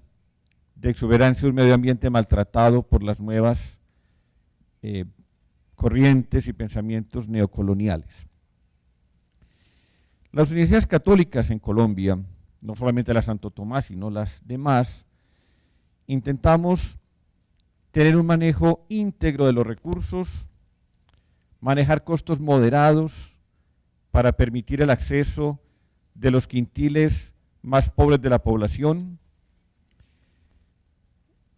de exuberancia de un medio ambiente maltratado por las nuevas corrientes y pensamientos neocoloniales. Las universidades católicas en Colombia, no solamente la Santo Tomás, sino las demás, intentamos tener un manejo íntegro de los recursos, manejar costos moderados para permitir el acceso de los quintiles más pobres de la población,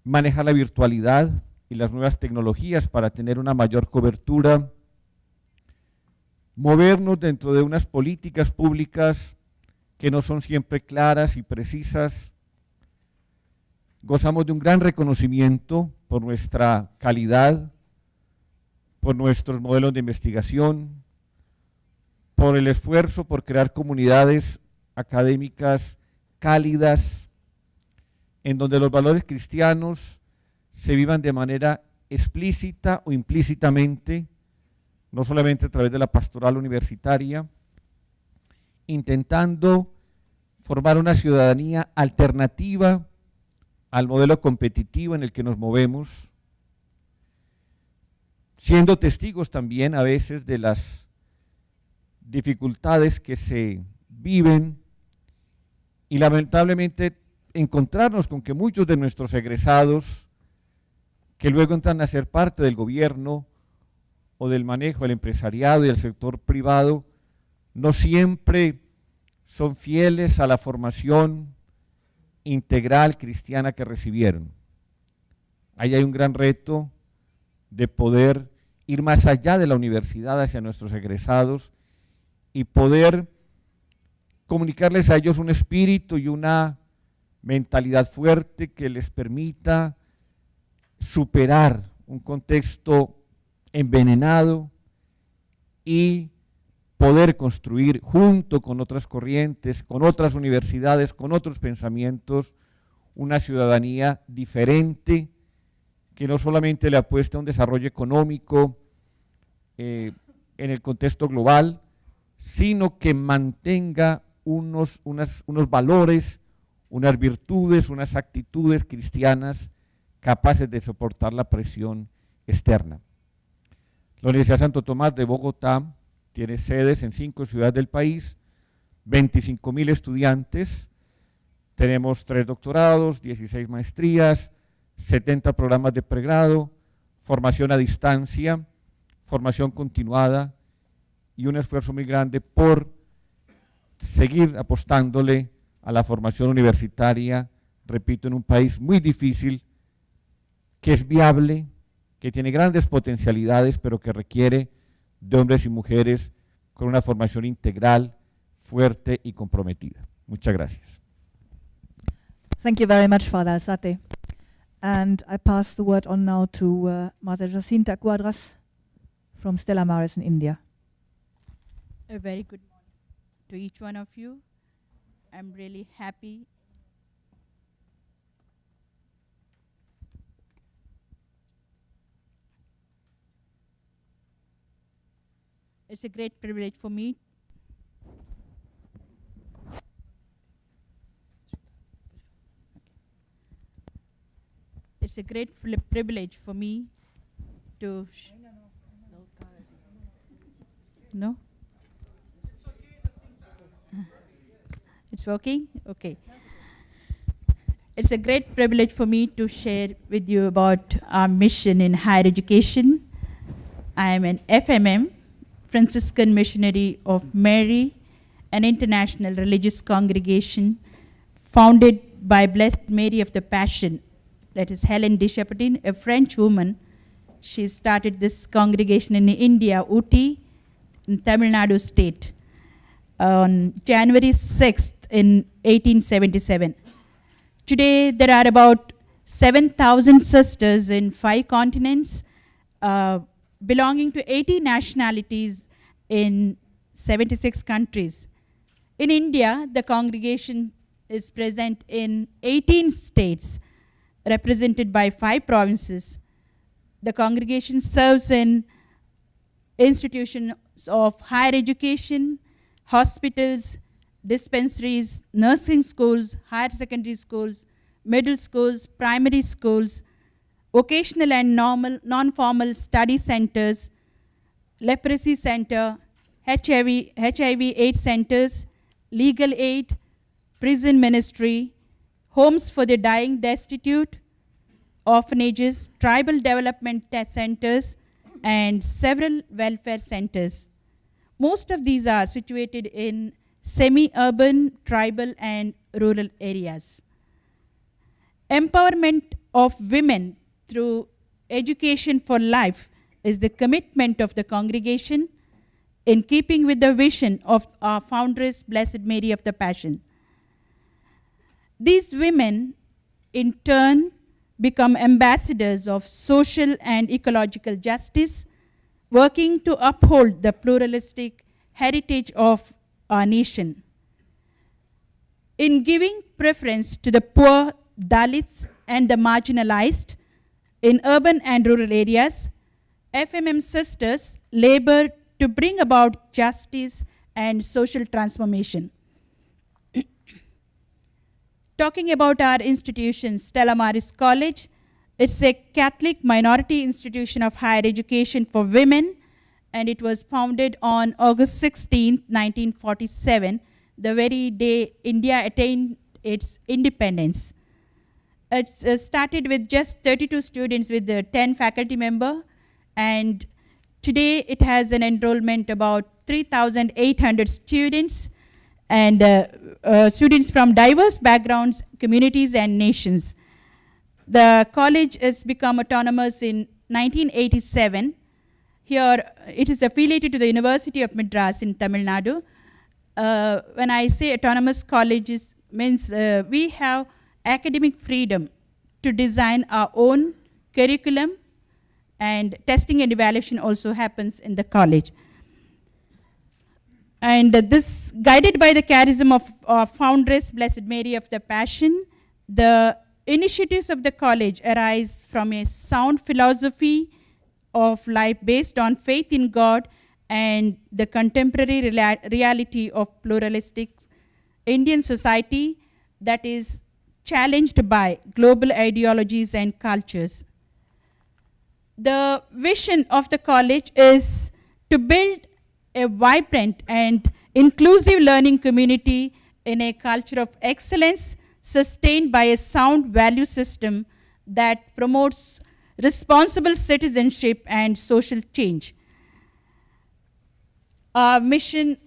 manejar la virtualidad y las nuevas tecnologías para tener una mayor cobertura, movernos dentro de unas políticas públicas que no son siempre claras y precisas. Gozamos de un gran reconocimiento por nuestra calidad, por nuestros modelos de investigación, por el esfuerzo por crear comunidades académicas cálidas, en donde los valores cristianos se vivan de manera explícita o implícitamente, no solamente a través de la pastoral universitaria, intentando formar una ciudadanía alternativa al modelo competitivo en el que nos movemos, siendo testigos también a veces de las dificultades que se viven y lamentablemente encontrarnos con que muchos de nuestros egresados que luego entran a ser parte del gobierno o del manejo del empresariado y del sector privado no siempre son fieles a la formación integral cristiana que recibieron. Ahí hay un gran reto de poder ir más allá de la universidad hacia nuestros egresados y poder comunicarles a ellos un espíritu y una mentalidad fuerte que les permita superar un contexto envenenado y poder construir junto con otras corrientes, con otras universidades, con otros pensamientos, una ciudadanía diferente que no solamente le apueste a un desarrollo económico en el contexto global, sino que mantenga unos valores, unas virtudes, unas actitudes cristianas capaces de soportar la presión externa. La Universidad Santo Tomás de Bogotá tiene sedes en 5 ciudades del país, 25.000 estudiantes, tenemos 3 doctorados, 16 maestrías, 70 programas de pregrado, formación a distancia, formación continuada y un esfuerzo muy grande por seguir apostándole a la formación universitaria, repito, en un país muy difícil, que es viable, que tiene grandes potencialidades, pero que requiere de hombres y mujeres con una formación integral, fuerte y comprometida. Muchas gracias. Thank you very much, Father Alzate. And I pass the word on now to Mother Jacinta Cuadras from Stella Maris in India. A very good morning to each one of you. I'm really happy. It's a great privilege for me. It's a great privilege for me to. No? It's working? Okay. It's a great privilege for me to share with you about our mission in higher education. I am an FMM, Franciscan Missionary of Mary, an international religious congregation founded by Blessed Mary of the Passion, that is Helen de Chapetin, a French woman. She started this congregation in India, Uti, in Tamil Nadu state, on January 6th in 1877. Today, there are about 7,000 sisters in 5 continents, belonging to 80 nationalities in 76 countries. In India, the congregation is present in 18 states, represented by 5 provinces. The congregation serves in institutions of higher education, hospitals, dispensaries, nursing schools, higher secondary schools, middle schools, primary schools, vocational and non-formal study centers, leprosy center, HIV/AIDS centers, legal aid, prison ministry, homes for the dying destitute, orphanages, tribal development centers, and several welfare centers. Most of these are situated in semi-urban, tribal, and rural areas. Empowerment of women through education for life is the commitment of the congregation in keeping with the vision of our foundress, Blessed Mary of the Passion. These women, in turn, become ambassadors of social and ecological justice, working to uphold the pluralistic heritage of our nation. In giving preference to the poor, Dalits, and the marginalized in urban and rural areas, FMM sisters labor to bring about justice and social transformation. Talking about our institution, Stella Maris College, it's a Catholic minority institution of higher education for women, and it was founded on August 16, 1947, the very day India attained its independence. It started with just 32 students with 10 faculty members, and today it has an enrollment about 3,800 students, and students from diverse backgrounds, communities, and nations. The college has become autonomous in 1987. Here, it is affiliated to the University of Madras in Tamil Nadu. When I say autonomous colleges, means we have academic freedom to design our own curriculum and testing and evaluation also happens in the college. And this, guided by the charism of foundress Blessed Mary of the Passion, the initiatives of the college arise from a sound philosophy of life based on faith in God and the contemporary reality of pluralistic Indian society that is challenged by global ideologies and cultures. The vision of the college is to build a vibrant and inclusive learning community in a culture of excellence sustained by a sound value system that promotes responsible citizenship and social change. Our mission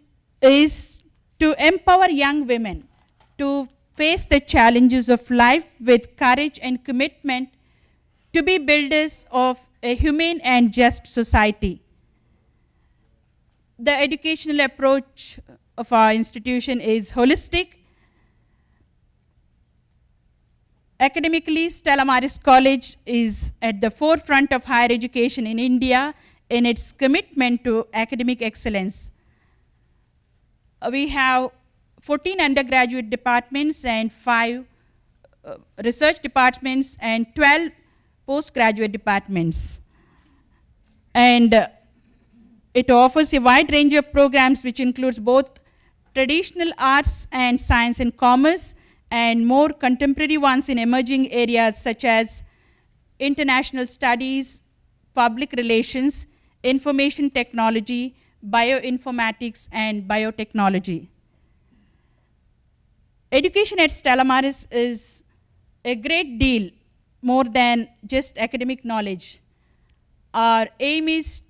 is to empower young women to face the challenges of life with courage and commitment to be builders of a humane and just society. The educational approach of our institution is holistic. Academically, Stella Maris College is at the forefront of higher education in India in its commitment to academic excellence. We have 14 undergraduate departments and 5 research departments and 12 postgraduate departments. And it offers a wide range of programs which includes both traditional arts and science and commerce, and more contemporary ones in emerging areas such as international studies, public relations, information technology, bioinformatics, and biotechnology. Education at Stella Maris is a great deal more than just academic knowledge. Our aim is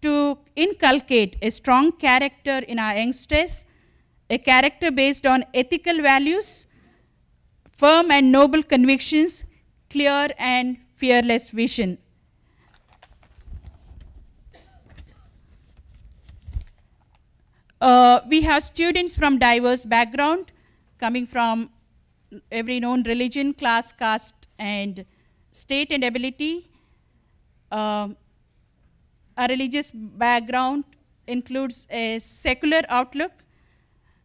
to inculcate a strong character in our youngsters, a character based on ethical values, firm and noble convictions, clear and fearless vision. We have students from diverse background, coming from every known religion, class, caste, and state and ability. Our religious background includes a secular outlook.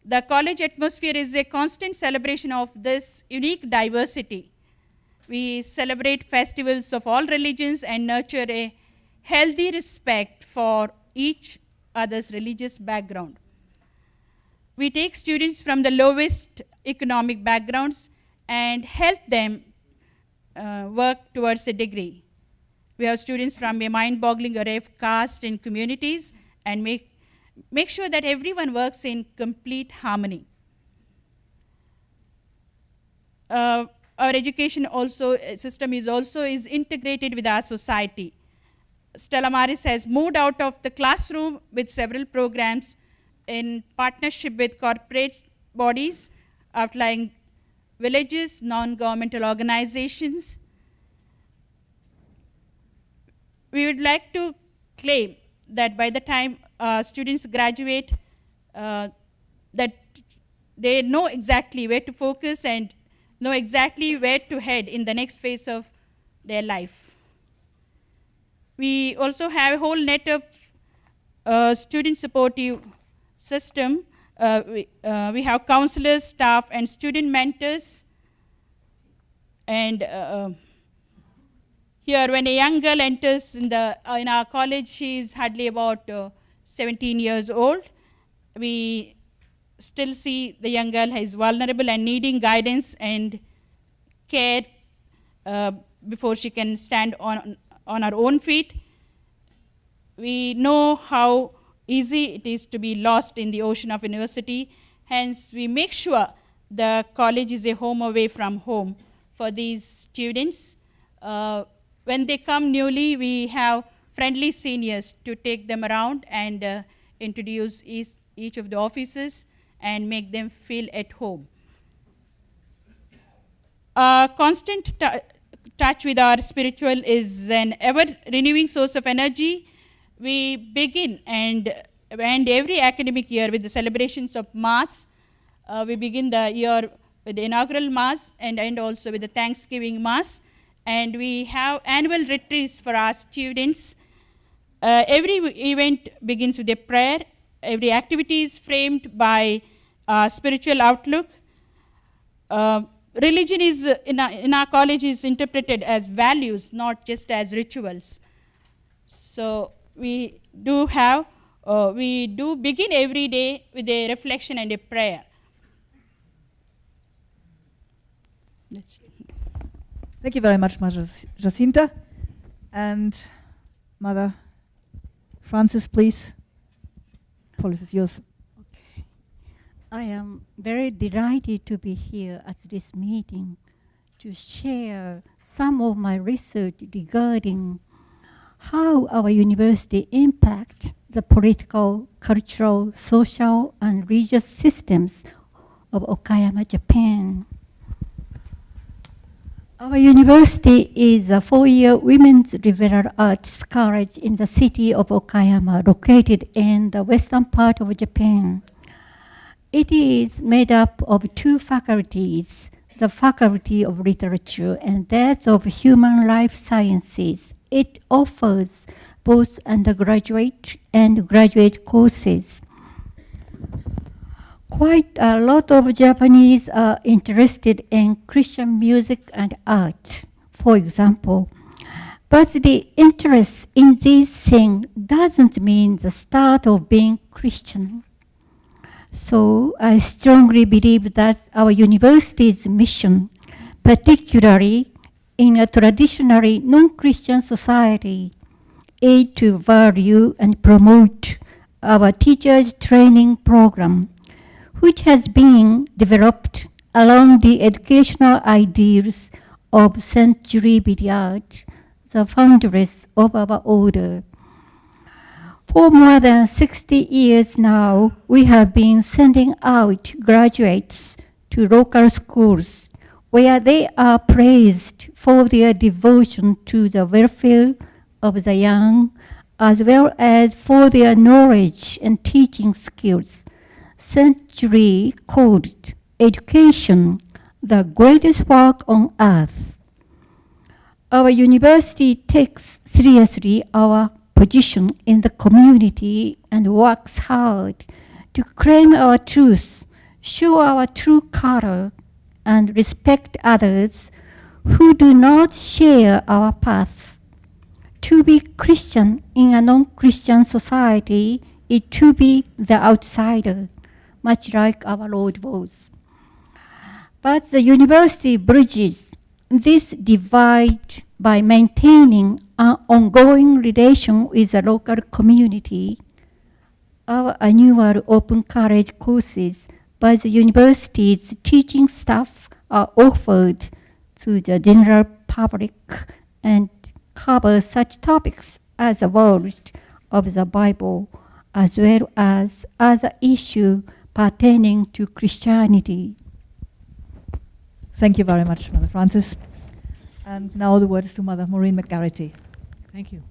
The college atmosphere is a constant celebration of this unique diversity. We celebrate festivals of all religions and nurture a healthy respect for each other's religious background. We take students from the lowest economic backgrounds and help them work towards a degree. We have students from a mind-boggling array of caste and communities and make sure that everyone works in complete harmony. Our education system is integrated with our society. Stella Maris has moved out of the classroom with several programs in partnership with corporate bodies, outlying villages, non-governmental organizations. We would like to claim that by the time students graduate, that they know exactly where to focus and know exactly where to head in the next phase of their life. We also have a whole net of student supportive system. We have counselors, staff, and student mentors. And here, when a young girl enters in our college, she is hardly about 17 years old. We still see the young girl is vulnerable and needing guidance and care before she can stand on her own feet. We know how easy it is to be lost in the ocean of university. Hence, we make sure the college is a home away from home for these students. When they come newly, we have friendly seniors to take them around and introduce each of the offices and make them feel at home. Constant touch with our spiritual is an ever-renewing source of energy. We begin and end every academic year with the celebrations of Mass. We begin the year with the inaugural Mass and end also with the Thanksgiving Mass. and we have annual retreats for our students. Every event begins with a prayer. Every activity is framed by spiritual outlook. Religion is, in our college, is interpreted as values, not just as rituals. So we do begin every day with a reflection and a prayer. That's it. Thank you very much, Mother Jacinta. And Mother Francis, please. The floor is yours. I am very delighted to be here at this meeting to share some of my research regarding how our university impacts the political, cultural, social, and religious systems of Okayama, Japan. Our university is a 4-year women's liberal arts college in the city of Okayama, located in the western part of Japan. It is made up of 2 faculties, the Faculty of Literature and that of Human Life Sciences. It offers both undergraduate and graduate courses. Quite a lot of Japanese are interested in Christian music and art, for example. But the interest in these things doesn't mean the start of being Christian. So I strongly believe that our university's mission, particularly in a traditionally non-Christian society, is to value and promote our teachers' training program, which has been developed along the educational ideals of Saint Julie Billiard, the foundress of our order. For more than 60 years now, we have been sending out graduates to local schools where they are praised for their devotion to the welfare of the young, as well as for their knowledge and teaching skills. Saint Julie called education the greatest work on earth. Our university takes seriously our position in the community and works hard to claim our truth, show our true color, and respect others who do not share our path. To be Christian in a non-Christian society is to be the outsider, much like our Lord was. But the university bridges this divide by maintaining an ongoing relation with the local community. Our annual open college courses by the university's teaching staff are offered to the general public and cover such topics as the world of the Bible, as well as other issues pertaining to Christianity. Thank you very much, Mother Francis. And now the word is to Mother Maureen McGarity. Thank you.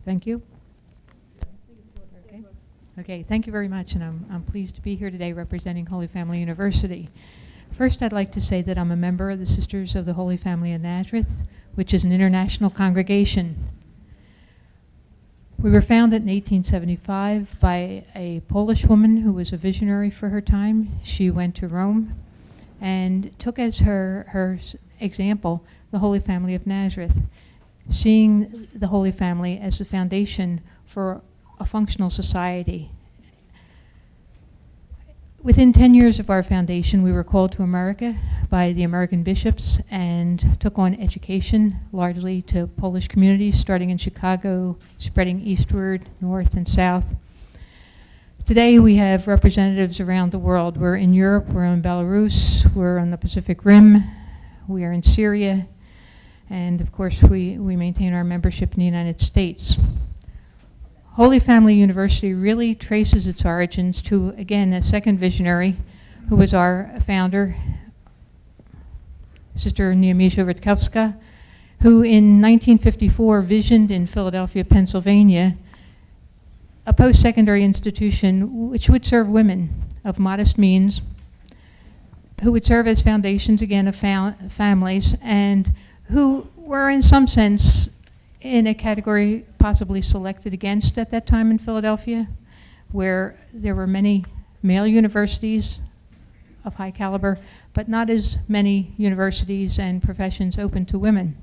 Thank you. Okay, thank you very much, and I'm pleased to be here today representing Holy Family University. First, I'd like to say that I'm a member of the Sisters of the Holy Family of Nazareth, which is an international congregation. We were founded in 1875 by a Polish woman who was a visionary for her time. She went to Rome and took as her example the Holy Family of Nazareth, seeing the Holy Family as the foundation for a functional society. Within 10 years of our foundation, we were called to America by the American bishops and took on education largely to Polish communities, starting in Chicago, spreading eastward, north, and south. Today we have representatives around the world. We're in Europe, we're in Belarus, we're on the Pacific Rim, we are in Syria, and of course we maintain our membership in the United States. Holy Family University really traces its origins to, again, a second visionary who was our founder, Sister Niemisza Rutkowska, who in 1954 visioned in Philadelphia, Pennsylvania, a post-secondary institution which would serve women of modest means who would serve as foundations, again, of families, and who were in some sense in a category possibly selected against at that time in Philadelphia, where there were many male universities of high caliber, but not as many universities and professions open to women.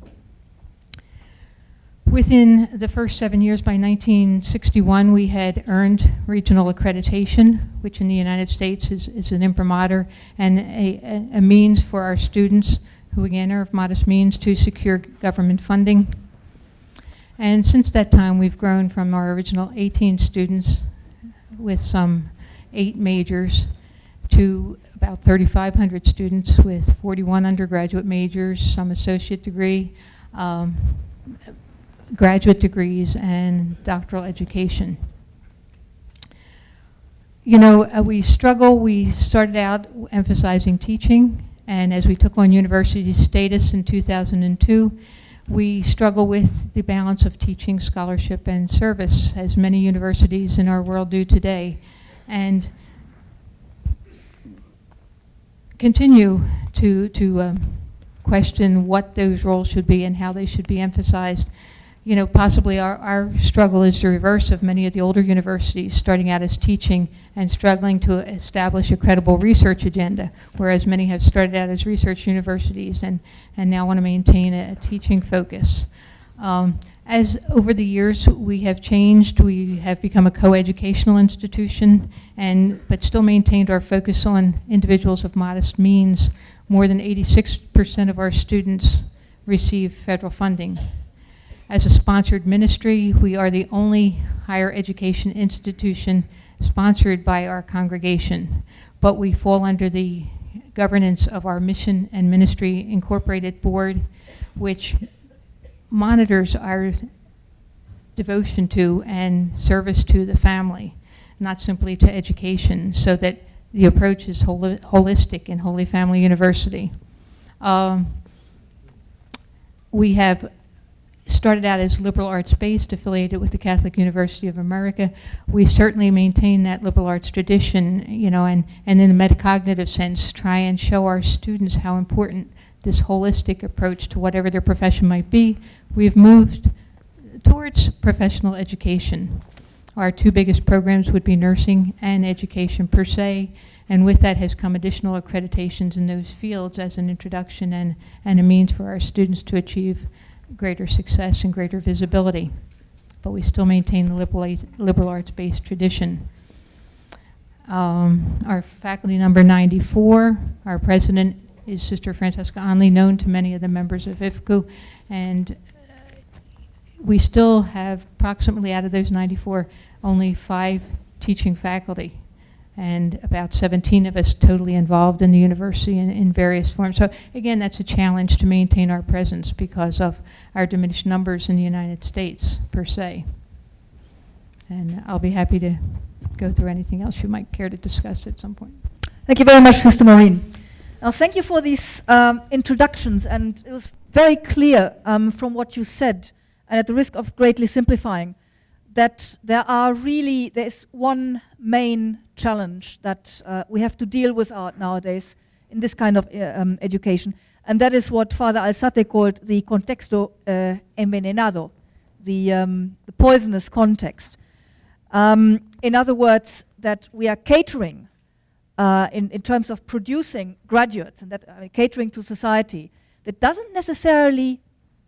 Within the first 7 years, by 1961, we had earned regional accreditation, which in the United States is an imprimatur and a means for our students, who again are of modest means, to secure government funding. And since that time, we've grown from our original 18 students with some 8 majors to about 3,500 students with 41 undergraduate majors, some associate degree, graduate degrees, and doctoral education. You know, we struggle. We started out emphasizing teaching, and as we took on university status in 2002, we struggle with the balance of teaching, scholarship, and service, as many universities in our world do today, and continue to question what those roles should be and how they should be emphasized. You know, possibly our struggle is the reverse of many of the older universities, starting out as teaching and struggling to establish a credible research agenda, whereas many have started out as research universities and now want to maintain a teaching focus. As over the years we have changed, we have become a co-educational institution, but still maintained our focus on individuals of modest means. More than 86% of our students receive federal funding. As a sponsored ministry, we are the only higher education institution sponsored by our congregation, but we fall under the governance of our Mission and Ministry Incorporated Board, which monitors our devotion to and service to the family, not simply to education, so that the approach is holistic in Holy Family University. We have started out as liberal arts based, affiliated with the Catholic University of America. We certainly maintain that liberal arts tradition, you know, and in a metacognitive sense, try and show our students how important this holistic approach to whatever their profession might be. We've moved towards professional education. Our 2 biggest programs would be nursing and education per se, and with that has come additional accreditations in those fields as an introduction and a means for our students to achieve greater success and greater visibility. But we still maintain the liberal arts-based tradition. Our faculty number 94, our president is Sister Francesca Onley, known to many of the members of IFCU, and we still have approximately, out of those 94, only 5 teaching faculty, and about 17 of us totally involved in the university in various forms. So again, that's a challenge to maintain our presence because of our diminished numbers in the United States per se. And I'll be happy to go through anything else you might care to discuss at some point. Thank you very much, Sister Maureen. Now, thank you for these introductions, and it was very clear from what you said, and at the risk of greatly simplifying, that there is one main challenge that we have to deal with nowadays in this kind of education, and that is what Father Alzate called the contexto envenenado, the poisonous context. In other words, that we are catering in terms of producing graduates, and that catering to society that doesn't necessarily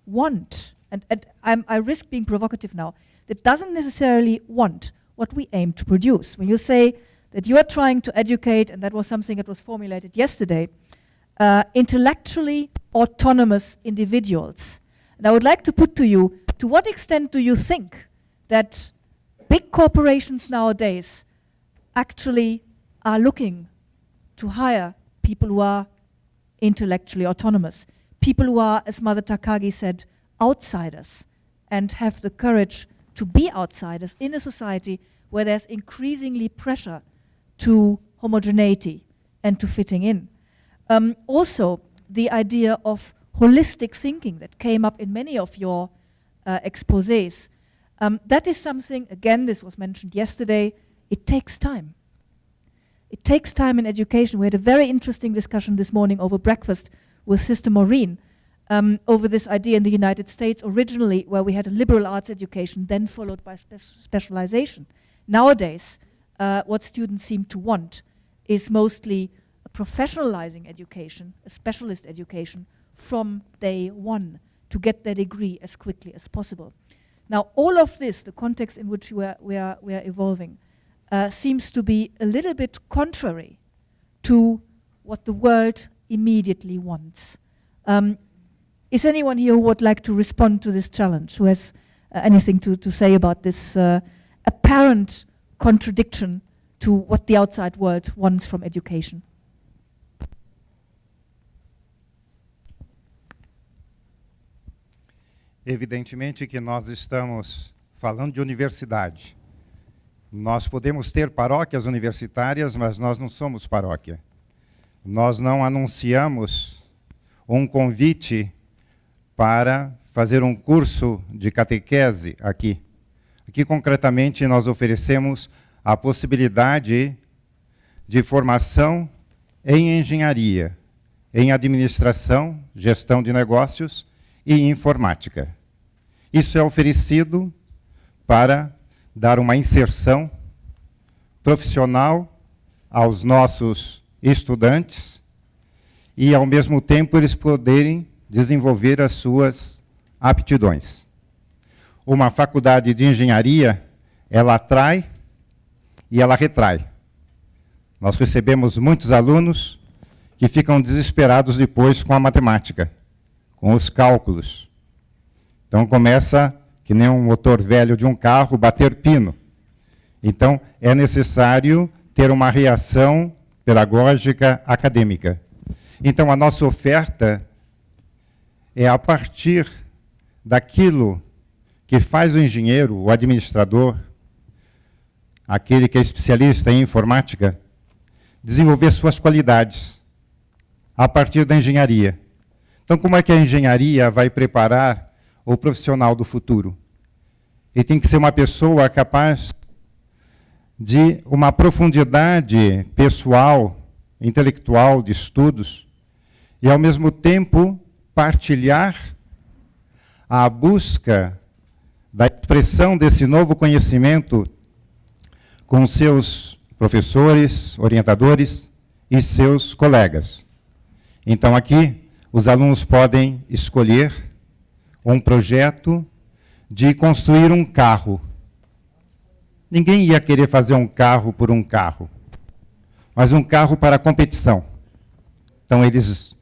want, and I risk being provocative now, that doesn't necessarily want what we aim to produce. When you say that you are trying to educate, and that was something that was formulated yesterday, intellectually autonomous individuals. And I would like to put to you, to what extent do you think that big corporations nowadays actually are looking to hire people who are intellectually autonomous, people who are, as Mother Takagi said, outsiders, and have the courage to be outsiders in a society where there's increasingly pressure to homogeneity and to fitting in. Also, the idea of holistic thinking that came up in many of your exposés. That is something, again, this was mentioned yesterday, it takes time. It takes time in education. We had a very interesting discussion this morning over breakfast with Sister Maureen over this idea in the United States originally, where we had a liberal arts education, then followed by specialization. Nowadays, what students seem to want is mostly a professionalizing education, a specialist education from day one, to get their degree as quickly as possible. Now, all of this, the context in which we are evolving, seems to be a little bit contrary to what the world immediately wants. Is anyone here who would like to respond to this challenge, who has anything to say about this apparent contradiction to what the outside world wants from education? Evidentemente que nós estamos falando de universidade. Nós podemos ter paróquias universitárias, mas nós não somos paróquia. Nós não anunciamos um convite para fazer um curso de catequese aqui. Aqui, concretamente, nós oferecemos a possibilidade de formação em engenharia, em administração, gestão de negócios e informática. Isso é oferecido para dar uma inserção profissional aos nossos estudantes e, ao mesmo tempo, eles poderem desenvolver as suas aptidões. Uma faculdade de engenharia, ela atrai e ela retrai. Nós recebemos muitos alunos que ficam desesperados depois com a matemática, com os cálculos. Então começa, que nem um motor velho de um carro, bater pino. Então é necessário ter uma reação pedagógica acadêmica. Então a nossa oferta é a partir daquilo que faz o engenheiro, o administrador, aquele que é especialista em informática, desenvolver suas qualidades a partir da engenharia. Então, como é que a engenharia vai preparar o profissional do futuro? Ele tem que ser uma pessoa capaz de uma profundidade pessoal, intelectual, de estudos, e, ao mesmo tempo, partilhar a busca da expressão desse novo conhecimento com seus professores, orientadores e seus colegas. Então, aqui, os alunos podem escolher um projeto de construir um carro. Ninguém ia querer fazer um carro por um carro, mas um carro para competição. Então, eles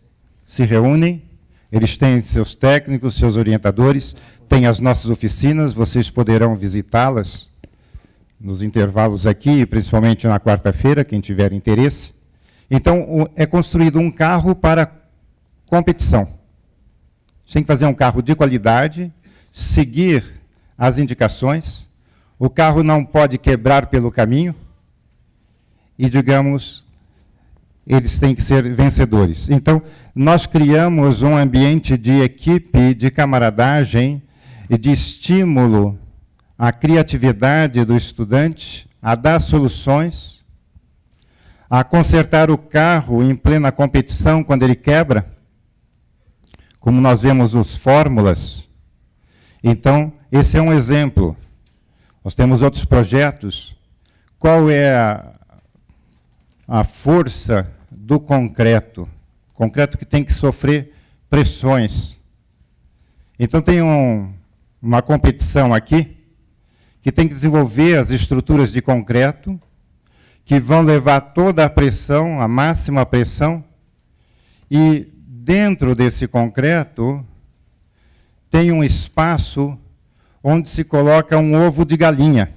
se reúnem, eles têm seus técnicos, seus orientadores, têm as nossas oficinas, vocês poderão visitá-las nos intervalos aqui, principalmente na quarta-feira, quem tiver interesse. Então, é construído um carro para competição. Você tem que fazer um carro de qualidade, seguir as indicações, o carro não pode quebrar pelo caminho e, digamos, eles têm que ser vencedores. Então, nós criamos um ambiente de equipe, de camaradagem e de estímulo à criatividade do estudante, a dar soluções, a consertar o carro em plena competição quando ele quebra, como nós vemos nos fórmulas. Então, esse é um exemplo. Nós temos outros projetos. Qual é a força do concreto? Concreto que tem que sofrer pressões. Então, tem uma competição aqui, que tem que desenvolver as estruturas de concreto, que vão levar toda a pressão, a máxima pressão, e dentro desse concreto tem um espaço onde se coloca um ovo de galinha.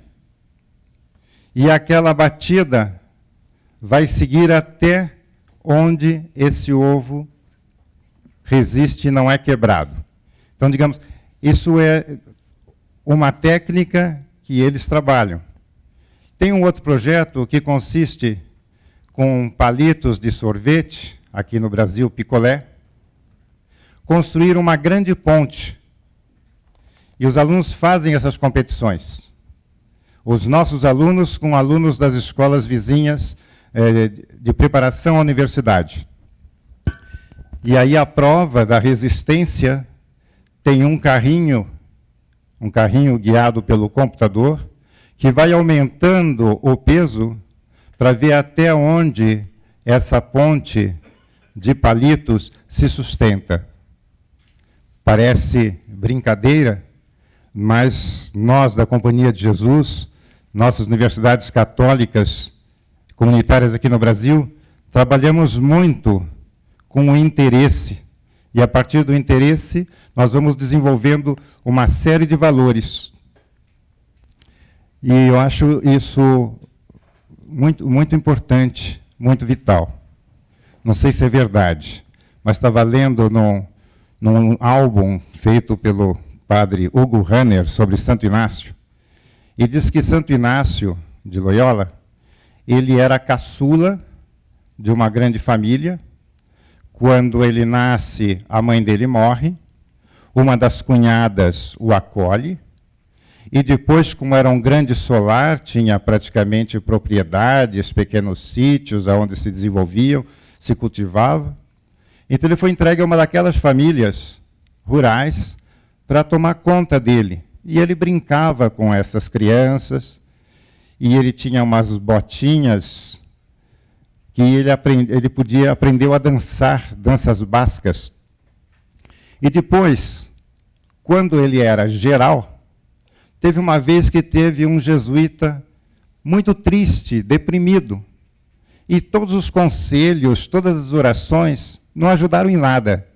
E aquela batida vai seguir até onde esse ovo resiste e não é quebrado. Então, digamos, isso é uma técnica que eles trabalham. Tem um outro projeto que consiste com palitos de sorvete, aqui no Brasil, picolé, construir uma grande ponte. E os alunos fazem essas competições. Os nossos alunos com alunos das escolas vizinhas de preparação à universidade. E aí a prova da resistência tem um carrinho guiado pelo computador, que vai aumentando o peso para ver até onde essa ponte de palitos se sustenta. Parece brincadeira, mas nós da Companhia de Jesus, nossas universidades católicas, comunitárias aqui no Brasil, trabalhamos muito com o interesse. E a partir do interesse, nós vamos desenvolvendo uma série de valores. E eu acho isso muito importante, muito vital. Não sei se é verdade, mas estava lendo num álbum feito pelo padre Hugo Ranner sobre Santo Inácio, e diz que Santo Inácio de Loyola, ele era caçula de uma grande família. Quando ele nasce, a mãe dele morre, uma das cunhadas o acolhe, e depois, como era um grande solar, tinha praticamente propriedades, pequenos sítios onde se desenvolviam, se cultivava. Então ele foi entregue a uma daquelas famílias rurais para tomar conta dele. E ele brincava com essas crianças, e ele tinha umas botinhas que ele aprendeu a dançar, danças bascas. E depois, quando ele era geral, teve uma vez que teve um jesuíta muito triste, deprimido. E todos os conselhos, todas as orações não ajudaram em nada.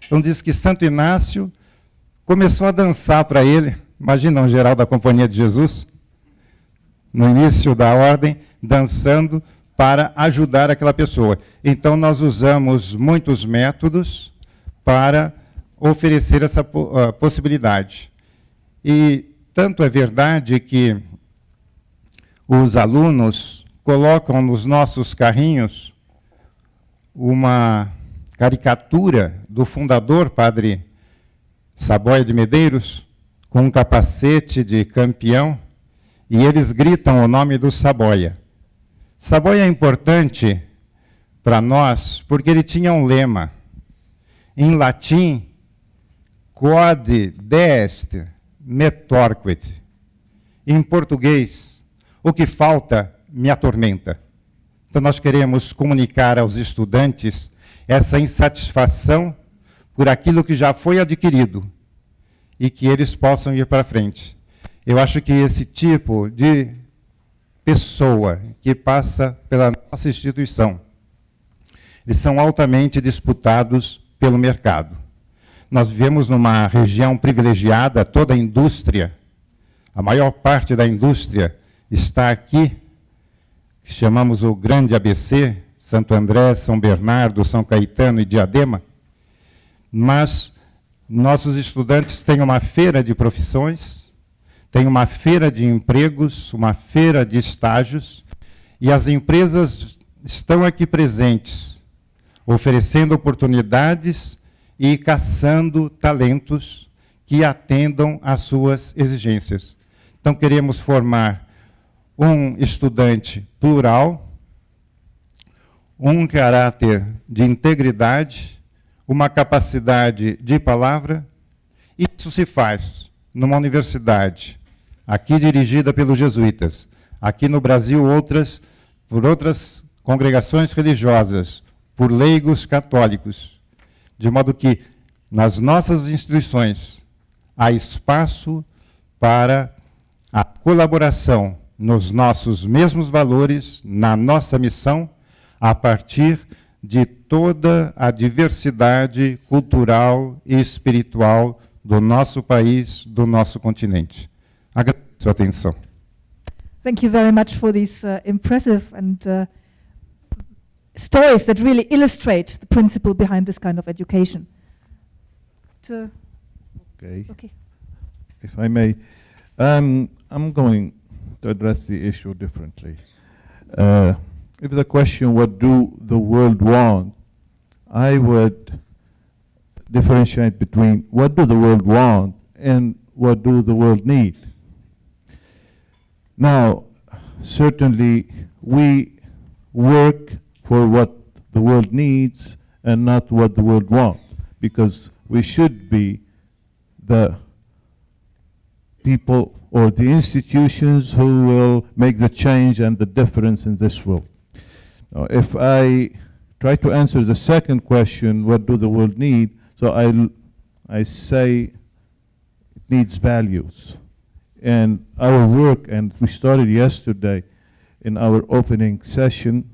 Então diz que Santo Inácio começou a dançar para ele. Imagina um geral da Companhia de Jesus, no início da ordem, dançando para ajudar aquela pessoa. Então nós usamos muitos métodos para oferecer essa possibilidade. E tanto é verdade que os alunos colocam nos nossos carrinhos uma caricatura do fundador, padre Saboia de Medeiros, com um capacete de campeão, e eles gritam o nome do Saboia. Saboia é importante para nós porque ele tinha um lema. Em latim, quod deest me torquet. Em português, o que falta me atormenta. Então nós queremos comunicar aos estudantes essa insatisfação por aquilo que já foi adquirido e que eles possam ir para frente. Eu acho que esse tipo de pessoa que passa pela nossa instituição, eles são altamente disputados pelo mercado. Nós vivemos numa região privilegiada, toda a indústria, a maior parte da indústria está aqui, que chamamos o Grande ABC, Santo André, São Bernardo, São Caetano e Diadema, mas nossos estudantes têm uma feira de profissões, tem uma feira de empregos, uma feira de estágios, e as empresas estão aqui presentes, oferecendo oportunidades e caçando talentos que atendam às suas exigências. Então, queremos formar um estudante plural, um caráter de integridade, uma capacidade de palavra. Isso se faz numa universidade, aqui dirigida pelos jesuítas, aqui no Brasil por outras congregações religiosas, por leigos católicos, de modo que nas nossas instituições há espaço para a colaboração nos nossos mesmos valores, na nossa missão, a partir de toda a diversidade cultural e espiritual do nosso país, do nosso continente. Agradeço a atenção. Thank you very much for these impressive and stories that really illustrate the principle behind this kind of education. Okay. If I may, I'm going to address the issue differently. If the question, what do the world want, I would differentiate between what do the world want and what do the world need. Now, certainly we work for what the world needs and not what the world wants, because we should be the people or the institutions who will make the change and the difference in this world. Now, if I try to answer the second question, what do the world need? So I say it needs values. And our work, and we started yesterday in our opening session,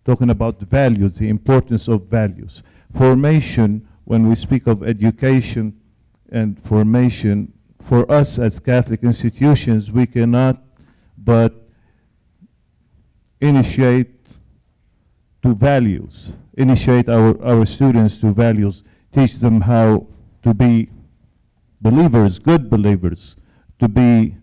talking about values, the importance of values. Formation, when we speak of education and formation, for us as Catholic institutions, we cannot but initiate to values, initiate our students to values, teach them how to be believers, good believers, to be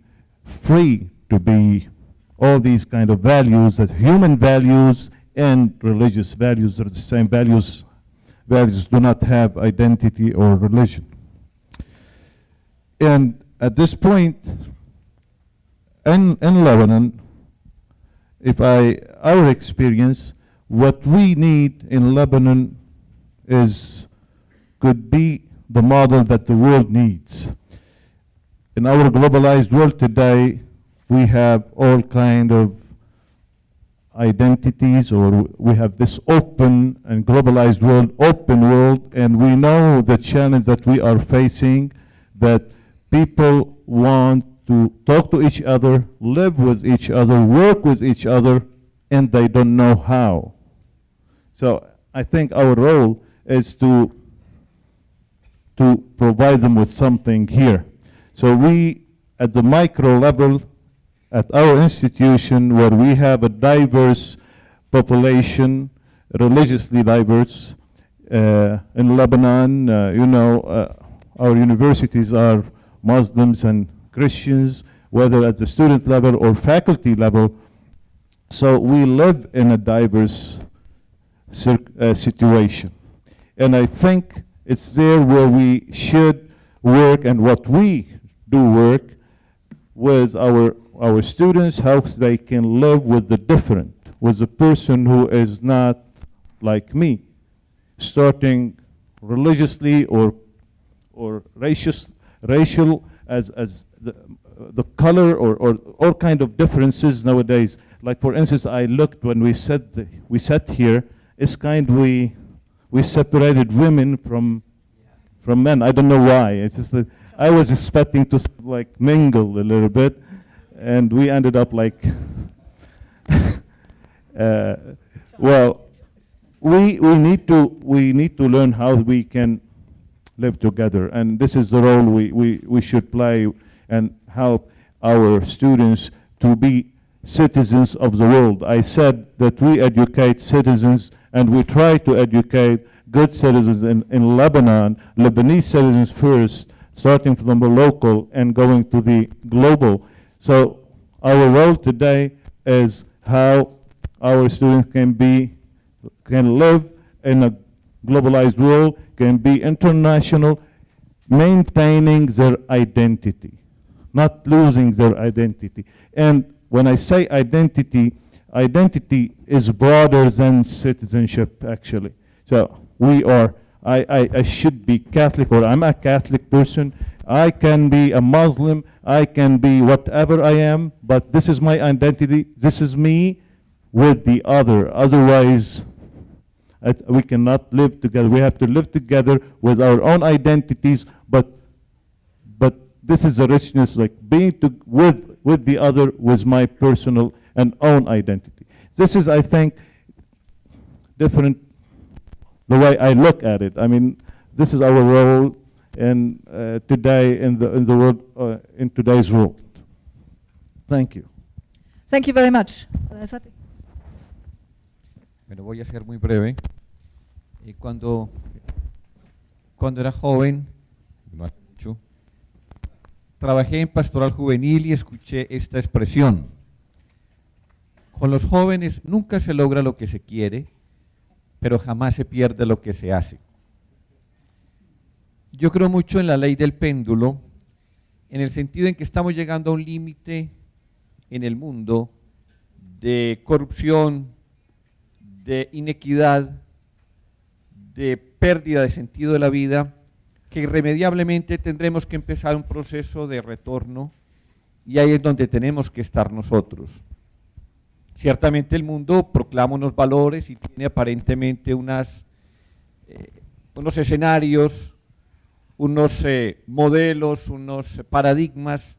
free, to be all these kind of values, that human values and religious values are the same values. Values do not have identity or religion. And at this point, in Lebanon, our experience, what we need in Lebanon could be the model that the world needs. In our globalized world today, we have all kind of identities, or we have this open and globalized world, and we know the challenge that we are facing, that people want to talk to each other, live with each other, work with each other, and they don't know how. So I think our role is to provide them with something here. So we, at the micro level, at our institution, where we have a diverse population, religiously diverse, in Lebanon, our universities are Muslims and Christians, whether at the student level or faculty level. So we live in a diverse situation. And I think it's there where we should work, and what we do work with our students, how they can live with the different, with a person who is not like me, starting religiously or racial as the color or all kind of differences nowadays. Like for instance, I looked when we sat here, it's kind we separated women from men. I don't know why. It's just that I was expecting to like mingle a little bit, and we ended up like well, we need to learn how we can live together, and this is the role we should play, and help our students to be citizens of the world. I said that we educate citizens, and we try to educate good citizens in Lebanon, Lebanese citizens first, starting from the local and going to the global. So our role today is how our students can live in a globalized world, can be international, maintaining their identity, not losing their identity. And when I say identity, identity is broader than citizenship, actually. So I should be Catholic, or I'm a Catholic person. I can be a Muslim, I can be whatever I am, but this is my identity, this is me with the other. Otherwise, we cannot live together. We have to live together with our own identities, but this is the richness, like being with the other, with my personal and own identity. This is, I think, different the way I look at it. I mean, this is our role today in the world, in today's world. Thank you. Thank you very much. Bueno, voy a ser muy breve. Cuando era joven, trabajé en pastoral juvenil y escuché esta expresión: con los jóvenes nunca se logra lo que se quiere, pero jamás se pierde lo que se hace. Yo creo mucho en la ley del péndulo, en el sentido en que estamos llegando a un límite en el mundo de corrupción, de inequidad, de pérdida de sentido de la vida, que irremediablemente tendremos que empezar un proceso de retorno, y ahí es donde tenemos que estar nosotros. Ciertamente el mundo proclama unos valores y tiene aparentemente unos escenarios, unos modelos, unos paradigmas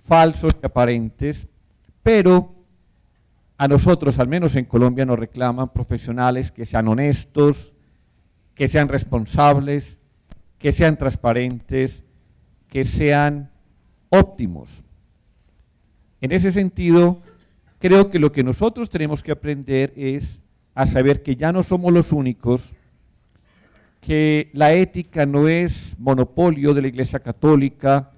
falsos y aparentes, pero a nosotros, al menos en Colombia, nos reclaman profesionales que sean honestos, que sean responsables, que sean transparentes, que sean óptimos. En ese sentido, creo que lo que nosotros tenemos que aprender es a saber que ya no somos los únicos, que la ética no es monopolio de la Iglesia Católica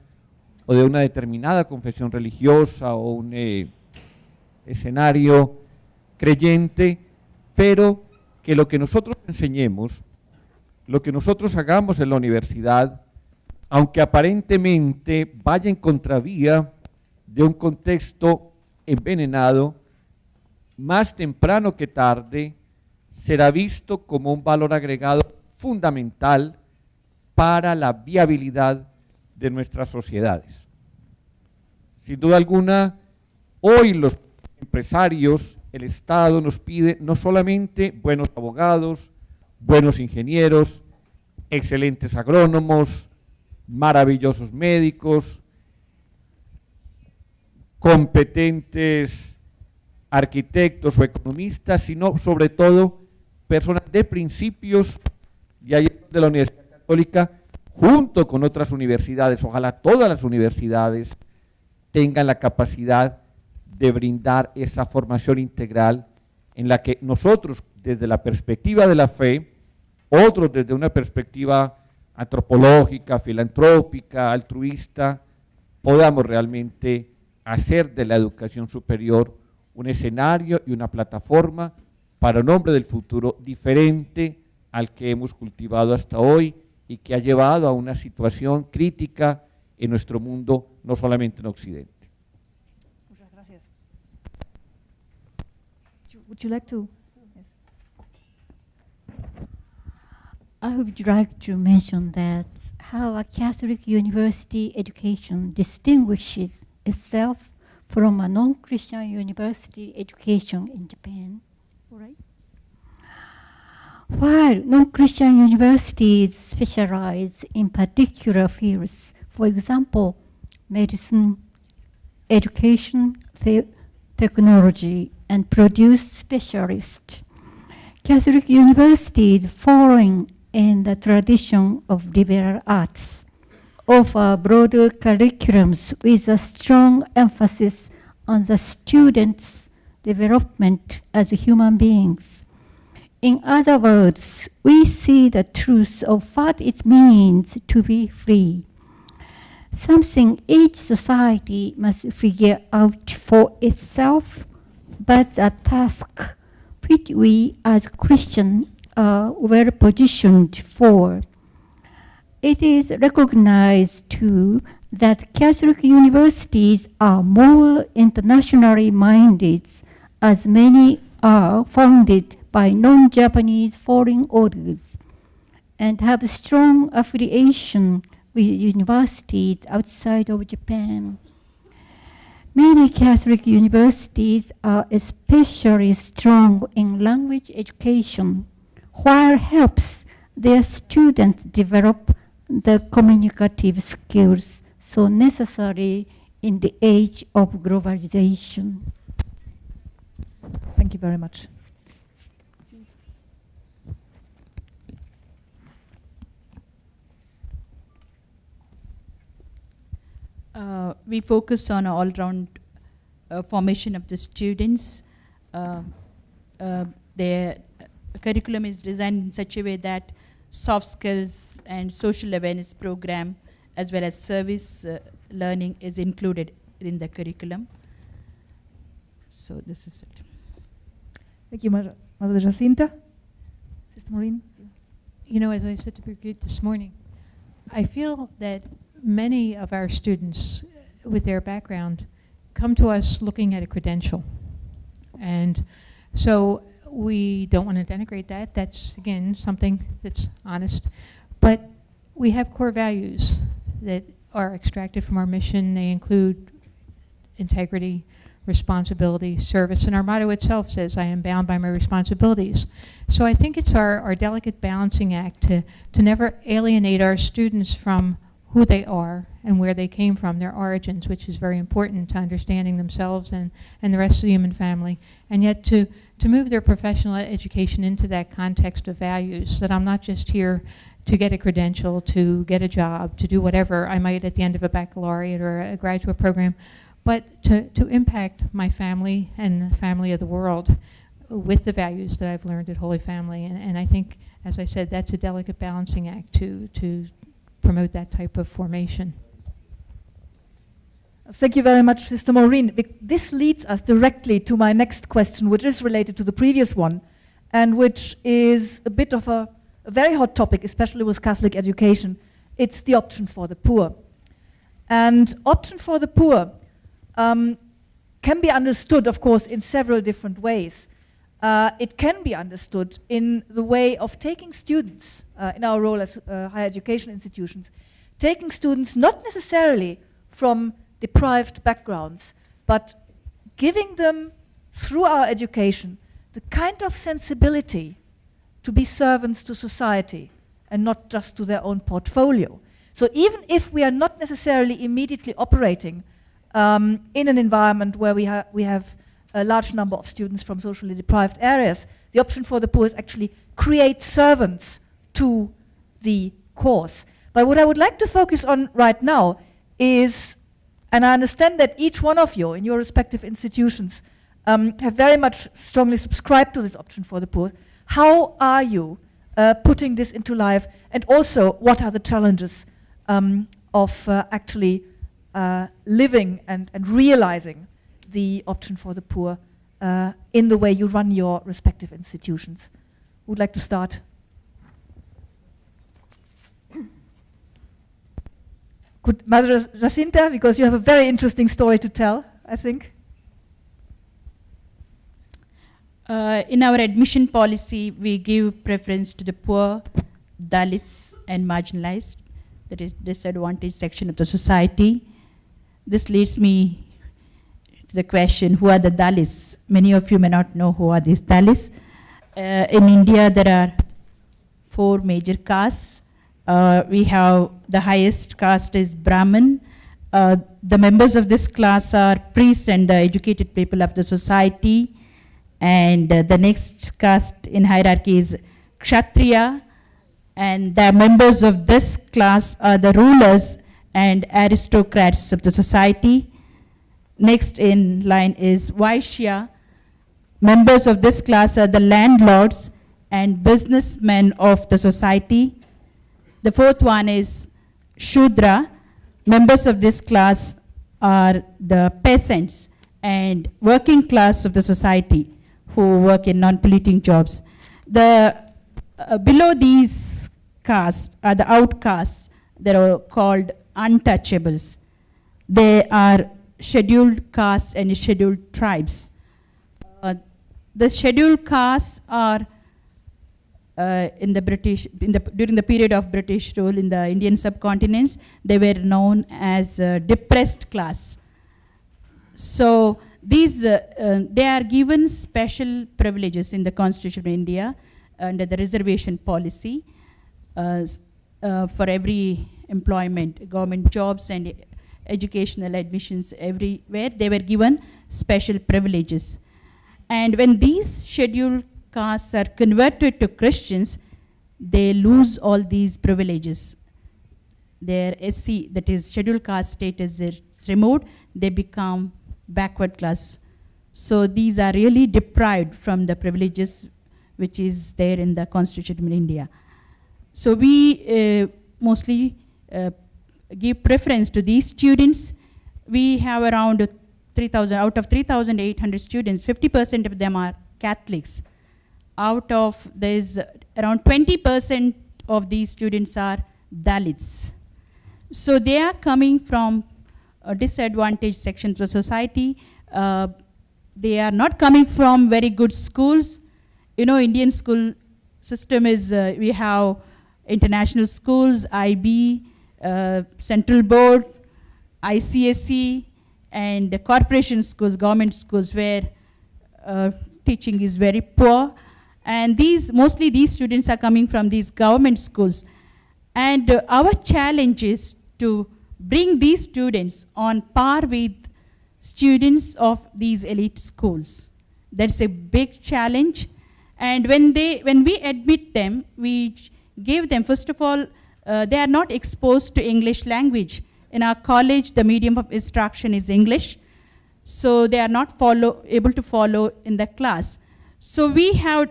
o de una determinada confesión religiosa o un escenario creyente, pero que lo que nosotros enseñemos, lo que nosotros hagamos en la universidad, aunque aparentemente vaya en contravía de un contexto envenenado, más temprano que tarde será visto como un valor agregado fundamental para la viabilidad de nuestras sociedades. Sin duda alguna, hoy los empresarios, el Estado nos pide no solamente buenos abogados, buenos ingenieros, excelentes agrónomos, maravillosos médicos, competentes arquitectos o economistas, sino sobre todo personas de principios, y ahí de la Universidad Católica, junto con otras universidades, ojalá todas las universidades tengan la capacidad de brindar esa formación integral en la que nosotros, desde la perspectiva de la fe, otros desde una perspectiva antropológica, filantrópica, altruista, podamos realmente hacer de la educación superior un escenario y una plataforma para un hombre del futuro diferente al que hemos cultivado hasta hoy y que ha llevado a una situación crítica en nuestro mundo, no solamente en Occidente. Muchas gracias. Would you like to? Yes. I would like to mention that how a Catholic university education distinguishes itself from a non-Christian university education in Japan. All right? While non-Christian universities specialize in particular fields, for example, medicine, education, technology, and produce specialists, Catholic universities following in the tradition of liberal arts offer broader curriculums with a strong emphasis on the students' development as human beings. In other words, we see the truth of what it means to be free, something each society must figure out for itself, but a task which we as Christians are well positioned for. It is recognized too that Catholic universities are more internationally minded, as many are founded by non-Japanese foreign orders and have strong affiliation with universities outside of Japan. Many Catholic universities are especially strong in language education, which helps their students develop the communicative skills so necessary in the age of globalization. Thank you very much. We focus on all-round formation of the students. Their curriculum is designed in such a way that soft skills and social awareness program as well as service learning is included in the curriculum. So this is it. Thank you, Mother Jacinta. Sister Maureen. You know, as I said to Brigitte this morning, I feel that many of our students with their background come to us looking at a credential. And so we don't want to denigrate that. That's, again, something that's honest. But we have core values that are extracted from our mission. They include integrity, responsibility, service, and our motto itself says, I am bound by my responsibilities. So I think it's our delicate balancing act to never alienate our students from who they are and where they came from, their origins, which is very important to understanding themselves and the rest of the human family, and yet to move their professional education into that context of values, that I'm not just here to get a credential, to get a job, to do whatever I might at the end of a baccalaureate or a graduate program, but to impact my family and the family of the world with the values that I've learned at Holy Family. And I think, as I said, that's a delicate balancing act to promote that type of formation. Thank you very much, Sister Maureen. This leads us directly to my next question, which is related to the previous one, and which is a bit of a very hot topic, especially with Catholic education. It's the option for the poor. And option for the poor can be understood, of course, in several different ways. It can be understood in the way of taking students, in our role as higher education institutions, taking students not necessarily from deprived backgrounds, but giving them, through our education, the kind of sensibility to be servants to society and not just to their own portfolio. So even if we are not necessarily immediately operating in an environment where we have a large number of students from socially deprived areas, the option for the poor is actually create servants to the cause. But what I would like to focus on right now is, and I understand that each one of you in your respective institutions have very much strongly subscribed to this option for the poor. How are you putting this into life, and also what are the challenges of actually living and realizing the option for the poor in the way you run your respective institutions? Who would like to start? Good, Mother Jacinta, because you have a very interesting story to tell, I think. In our admission policy, we give preference to the poor, Dalits, and marginalized, that is disadvantaged section of the society. This leads me to the question, who are the Dalits? Many of you may not know who are these Dalits. In India, there are 4 major castes. We have the highest caste is Brahmin. The members of this class are priests and the educated people of the society. And the next caste in hierarchy is Kshatriya. And the members of this class are the rulers and aristocrats of the society. Next in line is Vaishya. Members of this class are the landlords and businessmen of the society. The 4th one is Shudra. Members of this class are the peasants and working class of the society who work in non-polluting jobs. Below these castes are the outcasts that are called untouchables. They are scheduled castes and scheduled tribes. The scheduled castes are during the period of British rule in the Indian subcontinents, they were known as depressed class. So these, they are given special privileges in the Constitution of India under the reservation policy for every employment, government jobs and educational admissions everywhere. They were given special privileges. And when these scheduled castes are converted to Christians, they lose all these privileges. Their SC, that is scheduled caste status, is removed, they become backward class. So these are really deprived from the privileges which is there in the Constitution of India. So we mostly give preference to these students. We have around 3,000, out of 3,800 students, 50% of them are Catholics. Out of, there's around 20% of these students are Dalits. So they are coming from disadvantaged sections of society. They are not coming from very good schools. you know, Indian school system is, we have international schools, IB, Central Board, ICSE, and the corporation schools, government schools, where teaching is very poor. And mostly these students are coming from these government schools. And our challenge is to bring these students on par with students of these elite schools. That's a big challenge. And when we admit them, we give them, first of all, they are not exposed to English language. In our college, the medium of instruction is English, so they are not able to follow in the class. So we have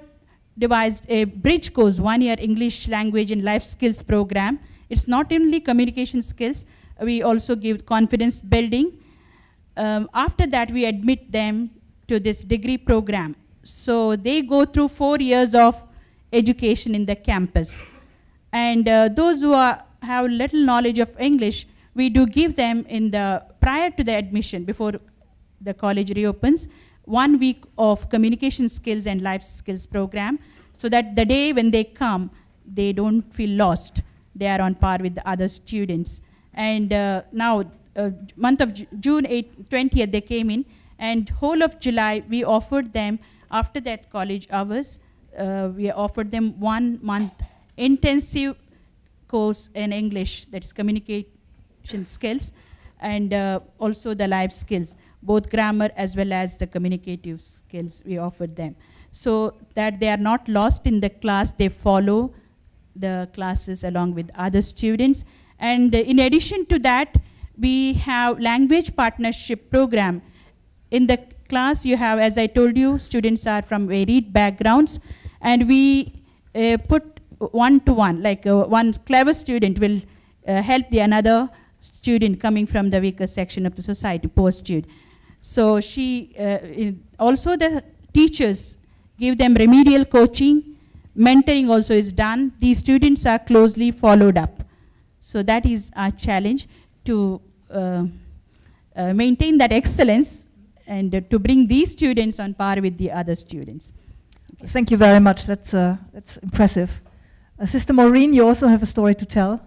devised a bridge course, 1-year English language and life skills program. It's not only communication skills, we also give confidence building. After that, we admit them to this degree program. So they go through 4 years of education in the campus. And those who have little knowledge of English, we do give them prior to the admission, before the college reopens, 1 week of communication skills and life skills program, so that the day when they come, they don't feel lost. They are on par with the other students. And now, month of June 20th, they came in, and whole of July, we offered them, after that college hours, we offered them 1 month intensive course in English, that is communication skills, and also the life skills, both grammar as well as the communicative skills we offered them. So that they are not lost in the class, they follow the classes along with other students. And in addition to that, we have language partnership program. In the class you have, as I told you, students are from varied backgrounds, and we put one-to-one, like one clever student will help another student coming from the weaker section of the society, poor student. So also the teachers give them remedial coaching, mentoring also is done. These students are closely followed up. So that is our challenge, to maintain that excellence and to bring these students on par with the other students. Okay. Thank you very much. That's impressive. Sister Maureen, you also have a story to tell.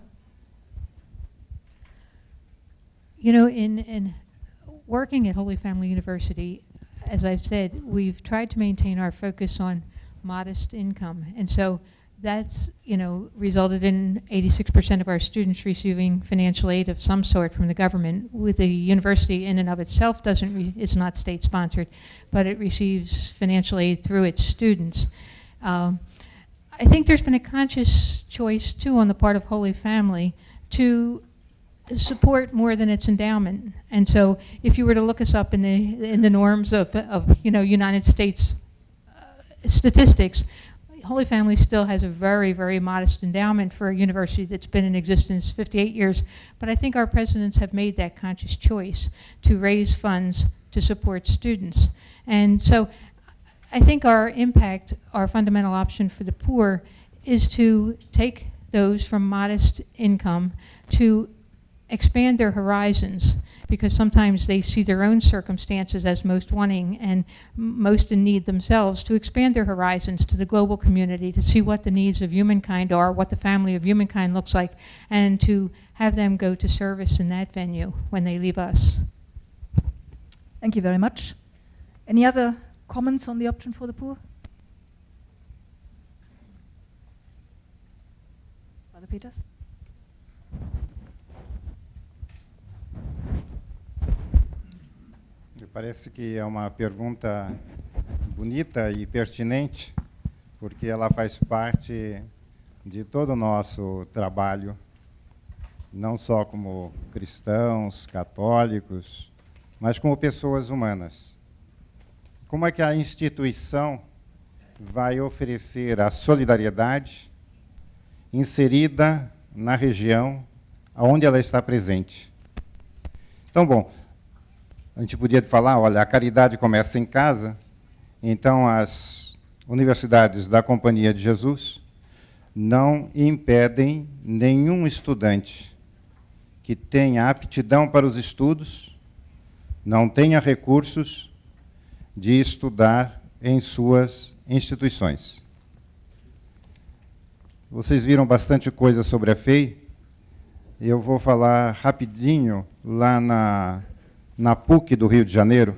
You know, in working at Holy Family University, as I've said, we've tried to maintain our focus on modest income. And so that's, you know, resulted in 86% of our students receiving financial aid of some sort from the government. With the university in and of itself it's not state sponsored, but it receives financial aid through its students. I think there's been a conscious choice too on the part of Holy Family to support more than its endowment. And so if you were to look us up in the norms of you know, United States statistics, Holy Family still has a very, very modest endowment for a university that's been in existence 58 years. But I think our presidents have made that conscious choice to raise funds to support students. And so I think our impact, our fundamental option for the poor, is to take those from modest income to expand their horizons, because sometimes they see their own circumstances as most wanting and most in need themselves, to expand their horizons to the global community, to see what the needs of humankind are, what the family of humankind looks like, and to have them go to service in that venue when they leave us. Thank you very much. Any other comments on the option for the poor? Father Peters? Parece que é uma pergunta bonita e pertinente, porque ela faz parte de todo o nosso trabalho, não só como cristãos, católicos, mas como pessoas humanas. Como é que a instituição vai oferecer a solidariedade inserida na região onde ela está presente? Então, bom, a gente podia falar, olha, a caridade começa em casa, então as universidades da Companhia de Jesus não impedem nenhum estudante que tenha aptidão para os estudos, não tenha recursos, de estudar em suas instituições. Vocês viram bastante coisa sobre a FEI. Eu vou falar rapidinho lá na PUC do Rio de Janeiro.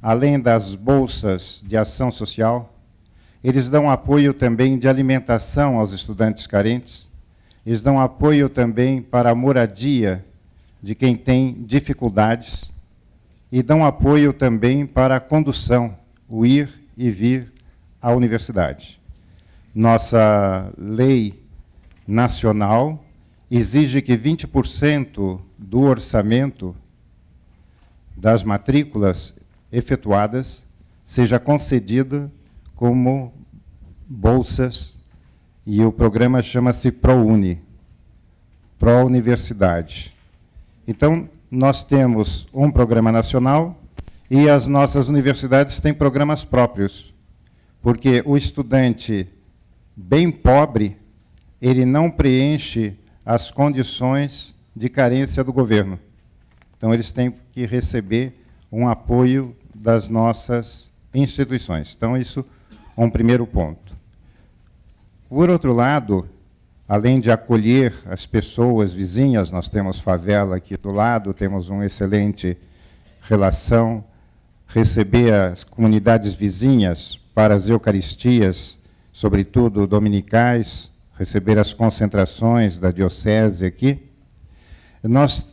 Além das bolsas de ação social, eles dão apoio também de alimentação aos estudantes carentes. Eles dão apoio também para a moradia de quem tem dificuldades e dão apoio também para a condução, o ir e vir à universidade. Nossa lei nacional exige que 20% do orçamento das matrículas efetuadas seja concedida como bolsas, e o programa chama-se ProUni, Pró-Universidade. Então, nós temos um programa nacional e as nossas universidades têm programas próprios, porque o estudante bem pobre, ele não preenche as condições de carência do governo. Então, eles têm que receber um apoio das nossas instituições. Então, isso é um primeiro ponto. Por outro lado, além de acolher as pessoas vizinhas, nós temos favela aqui do lado, temos uma excelente relação, receber as comunidades vizinhas para as eucaristias, sobretudo dominicais, receber as concentrações da diocese aqui. Nós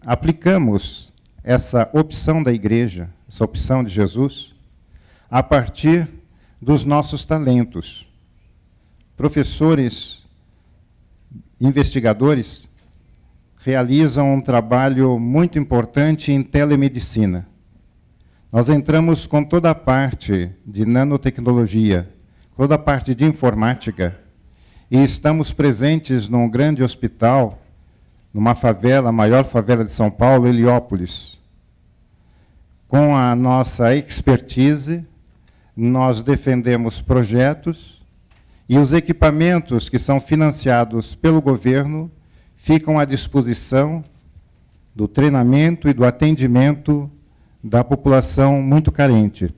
aplicamos essa opção da igreja, essa opção de Jesus, a partir dos nossos talentos. Professores, investigadores, realizam um trabalho muito importante em telemedicina. Nós entramos com toda a parte de nanotecnologia, toda a parte de informática, e estamos presentes num grande hospital, numa favela, a maior favela de São Paulo, Heliópolis. Com a nossa expertise, nós defendemos projetos e os equipamentos que são financiados pelo governo ficam à disposição do treinamento e do atendimento da população muito carente.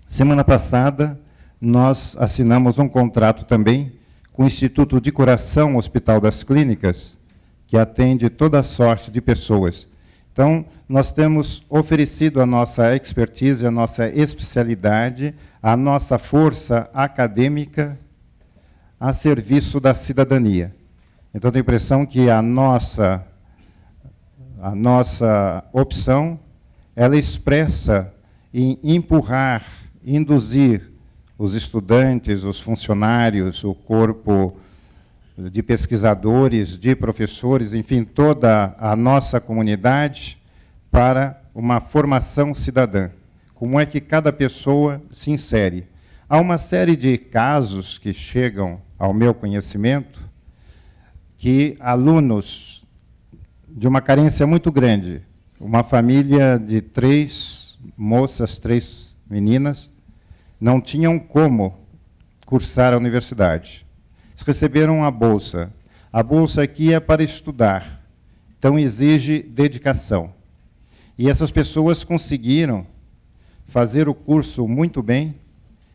Semana passada, nós assinamos um contrato também com o Instituto de Coração Hospital das Clínicas, que atende toda a sorte de pessoas. Então, nós temos oferecido a nossa expertise, a nossa especialidade, a nossa força acadêmica a serviço da cidadania. Então, tenho a impressão que a nossa opção, ela expressa em empurrar, induzir os estudantes, os funcionários, o corpo de pesquisadores, de professores, enfim, toda a nossa comunidade para uma formação cidadã. Como é que cada pessoa se insere? Há uma série de casos que chegam ao meu conhecimento que alunos de uma carência muito grande, uma família de 3 moças, 3 meninas, não tinham como cursar a universidade. Receberam a bolsa. A bolsa aqui é para estudar, então exige dedicação. E essas pessoas conseguiram fazer o curso muito bem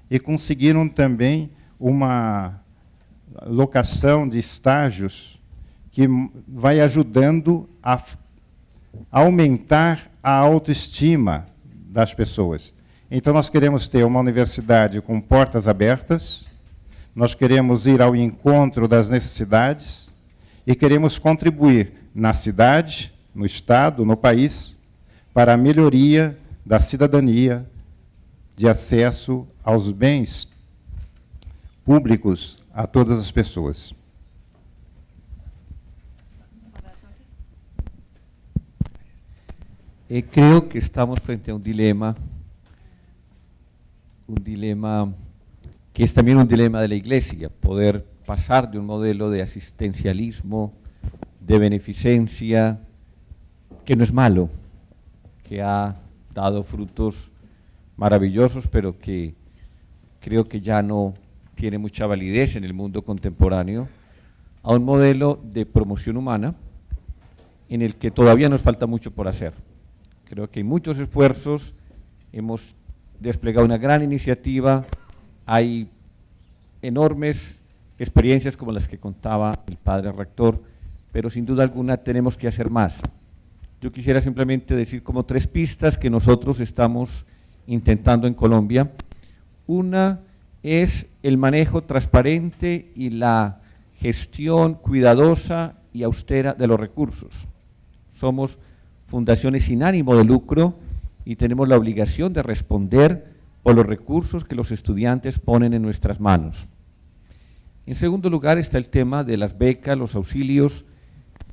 e conseguiram também uma locação de estágios que vai ajudando a aumentar a autoestima das pessoas. Então, nós queremos ter uma universidade com portas abertas, nós queremos ir ao encontro das necessidades e queremos contribuir na cidade, no Estado, no país, para a melhoria da cidadania, de acesso aos bens públicos a todas as pessoas. Creo que estamos frente a un dilema que es también un dilema de la Iglesia, poder pasar de un modelo de asistencialismo, de beneficencia, que no es malo, que ha dado frutos maravillosos, pero que creo que ya no tiene mucha validez en el mundo contemporáneo, a un modelo de promoción humana en el que todavía nos falta mucho por hacer. Creo que hay muchos esfuerzos, hemos desplegado una gran iniciativa, hay enormes experiencias como las que contaba el padre rector, pero sin duda alguna tenemos que hacer más. Yo quisiera simplemente decir como 3 pistas que nosotros estamos intentando en Colombia. Una es el manejo transparente y la gestión cuidadosa y austera de los recursos. Somos fundaciones sin ánimo de lucro y tenemos la obligación de responder por los recursos que los estudiantes ponen en nuestras manos. En segundo lugar está el tema de las becas, los auxilios,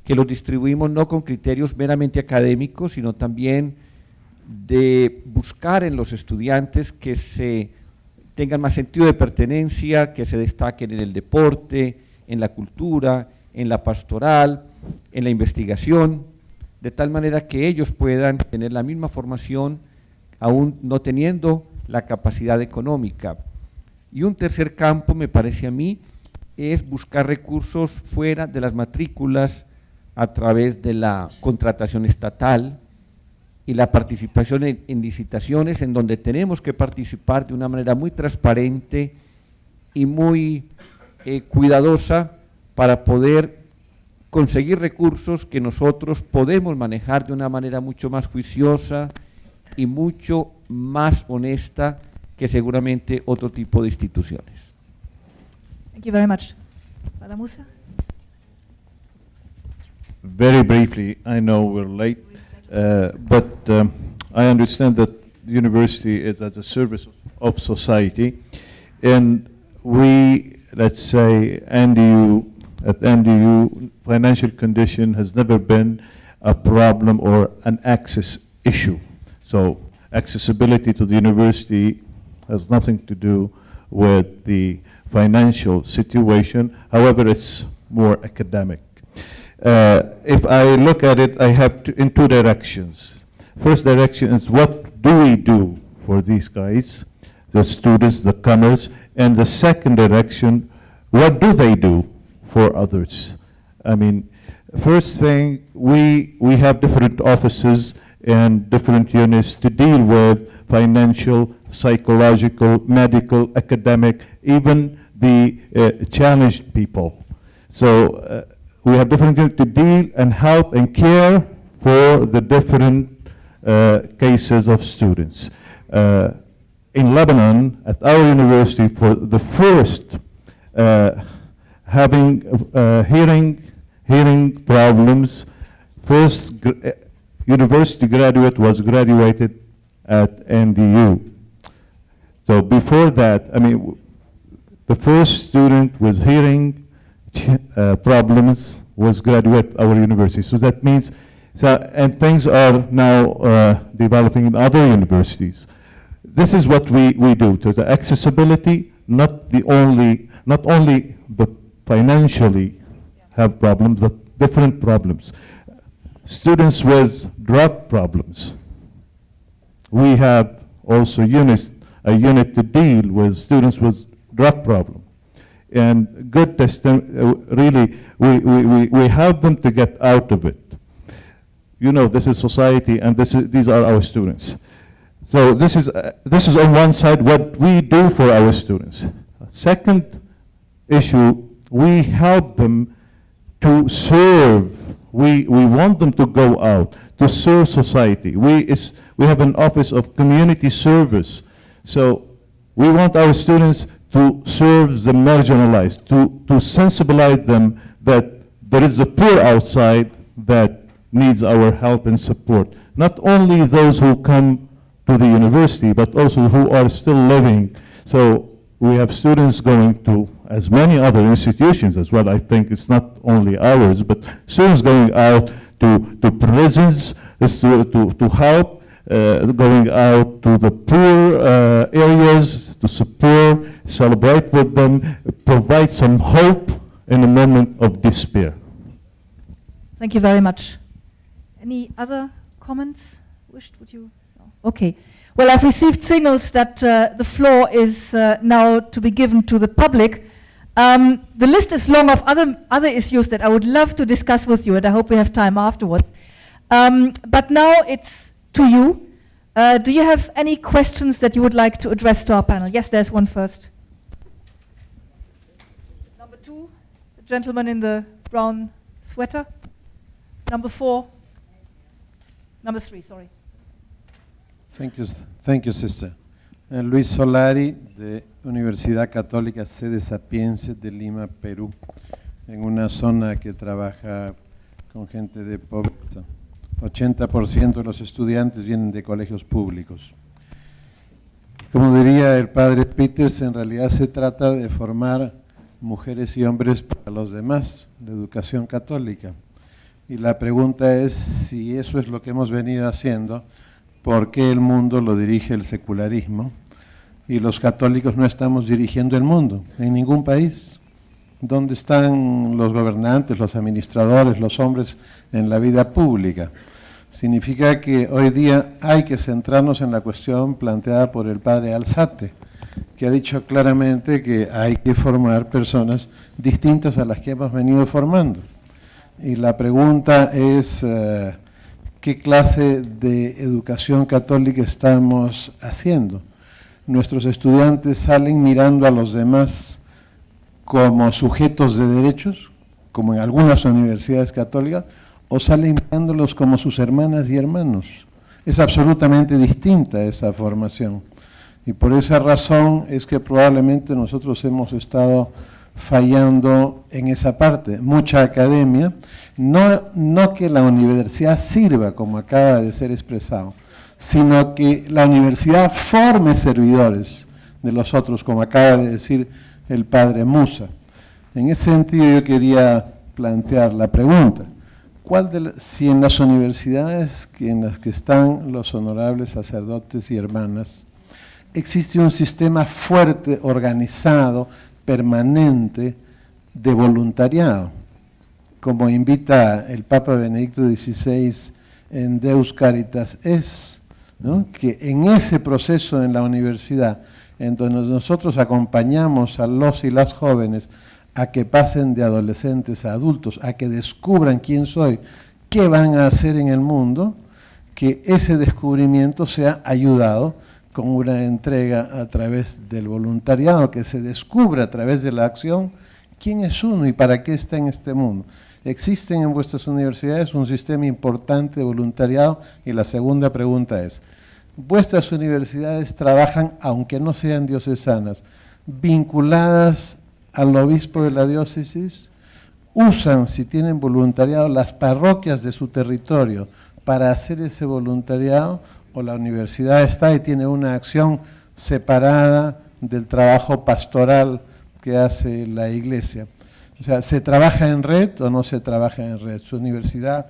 que los distribuimos no con criterios meramente académicos, sino también de buscar en los estudiantes que se tengan más sentido de pertenencia, que se destaquen en el deporte, en la cultura, en la pastoral, en la investigación, de tal manera que ellos puedan tener la misma formación, aún no teniendo la capacidad económica. Y un tercer campo, me parece a mí, es buscar recursos fuera de las matrículas a través de la contratación estatal y la participación en licitaciones, en donde tenemos que participar de una manera muy transparente y muy cuidadosa para poder conseguir recursos que nosotros podemos manejar de una manera mucho más juiciosa y mucho más honesta que seguramente otro tipo de instituciones. Thank you very much. Father Musa? Very briefly, I know we're late, but I understand that the university is at the service of society, and we, let's say, at NDU, financial condition has never been a problem or an access issue. So accessibility to the university has nothing to do with the financial situation. However, it's more academic. If I look at it, I have in 2 directions. First direction is what do we do for these guys, the students, the comers, and the second direction, what do they do for others? I mean, first thing, we have different offices and different units to deal with financial, psychological, medical, academic, even the challenged people. So we have different units to deal and help and care for the different cases of students. In Lebanon, at our university, for the first having hearing problems, first university graduate was graduated at NDU. So before that, I mean, the first student with hearing problems was graduate our university. So that means, and things are now developing in other universities. This is what we do to the accessibility, not only the financially have problems, but different problems. Students with drug problems. We have also a unit to deal with students with drug problems. And good really, we help them to get out of it. You know, this is society, and these are our students. So this is on one side what we do for our students. Second issue, we help them to serve. We want them to go out to serve society. We have an office of community service. So we want our students to serve the marginalized, to sensibilize them that there is a poor outside that needs our help and support. Not only those who come to the university, but also who are still living. So we have students going to as many other institutions as well. I think it's not only ours, but students going out to prisons to help, going out to the poor areas to support, celebrate with them, provide some hope in a moment of despair. Thank you very much. Any other comments? Would you? No. Okay. Well, I've received signals that the floor is now to be given to the public. The list is long of other issues that I would love to discuss with you, and I hope we have time afterwards. But now it's to you. Do you have any questions that you would like to address to our panel? Yes, there's one first. Number 2, the gentleman in the brown sweater. Number 4. Number 3, sorry. Thank you, sister. Luis Solari, de Universidad Católica Sede Sapiense de Lima, Perú, en una zona que trabaja con gente de pobreza. 80% de los estudiantes vienen de colegios públicos. Como diría el padre Peters, en realidad se trata de formar mujeres y hombres para los demás, la educación católica. Y la pregunta es, si eso es lo que hemos venido haciendo, ¿por qué el mundo lo dirige el secularismo? Y los católicos no estamos dirigiendo el mundo, en ningún país. ¿Dónde están los gobernantes, los administradores, los hombres en la vida pública? Significa que hoy día hay que centrarnos en la cuestión planteada por el padre Alzate, que ha dicho claramente que hay que formar personas distintas a las que hemos venido formando. Y la pregunta es, ¿qué clase de educación católica estamos haciendo? Nuestros estudiantes salen mirando a los demás como sujetos de derechos, como en algunas universidades católicas, o salen mirándolos como sus hermanas y hermanos. Es absolutamente distinta esa formación. Y por esa razón es que probablemente nosotros hemos estado fallando en esa parte. Mucha academia, no que la universidad sirva, como acaba de ser expresado, sino que la universidad forme servidores de los otros, como acaba de decir el padre Musa. En ese sentido yo quería plantear la pregunta, si en las universidades en las que están los honorables sacerdotes y hermanas, existe un sistema fuerte, organizado, permanente, de voluntariado, como invita el Papa Benedicto XVI en Deus Caritas Es, ¿no? Que en ese proceso en la universidad, en donde nosotros acompañamos a los y las jóvenes a que pasen de adolescentes a adultos, a que descubran quién soy, qué van a hacer en el mundo, que ese descubrimiento sea ayudado con una entrega a través del voluntariado, que se descubra a través de la acción quién es uno y para qué está en este mundo. ¿Existen en vuestras universidades un sistema importante de voluntariado? Y la segunda pregunta es, ¿vuestras universidades trabajan, aunque no sean diocesanas, vinculadas al obispo de la diócesis? ¿Usan, si tienen voluntariado, las parroquias de su territorio para hacer ese voluntariado? ¿O la universidad está y tiene una acción separada del trabajo pastoral que hace la iglesia? O sea, ¿se trabaja en red o no se trabaja en red? ¿Su universidad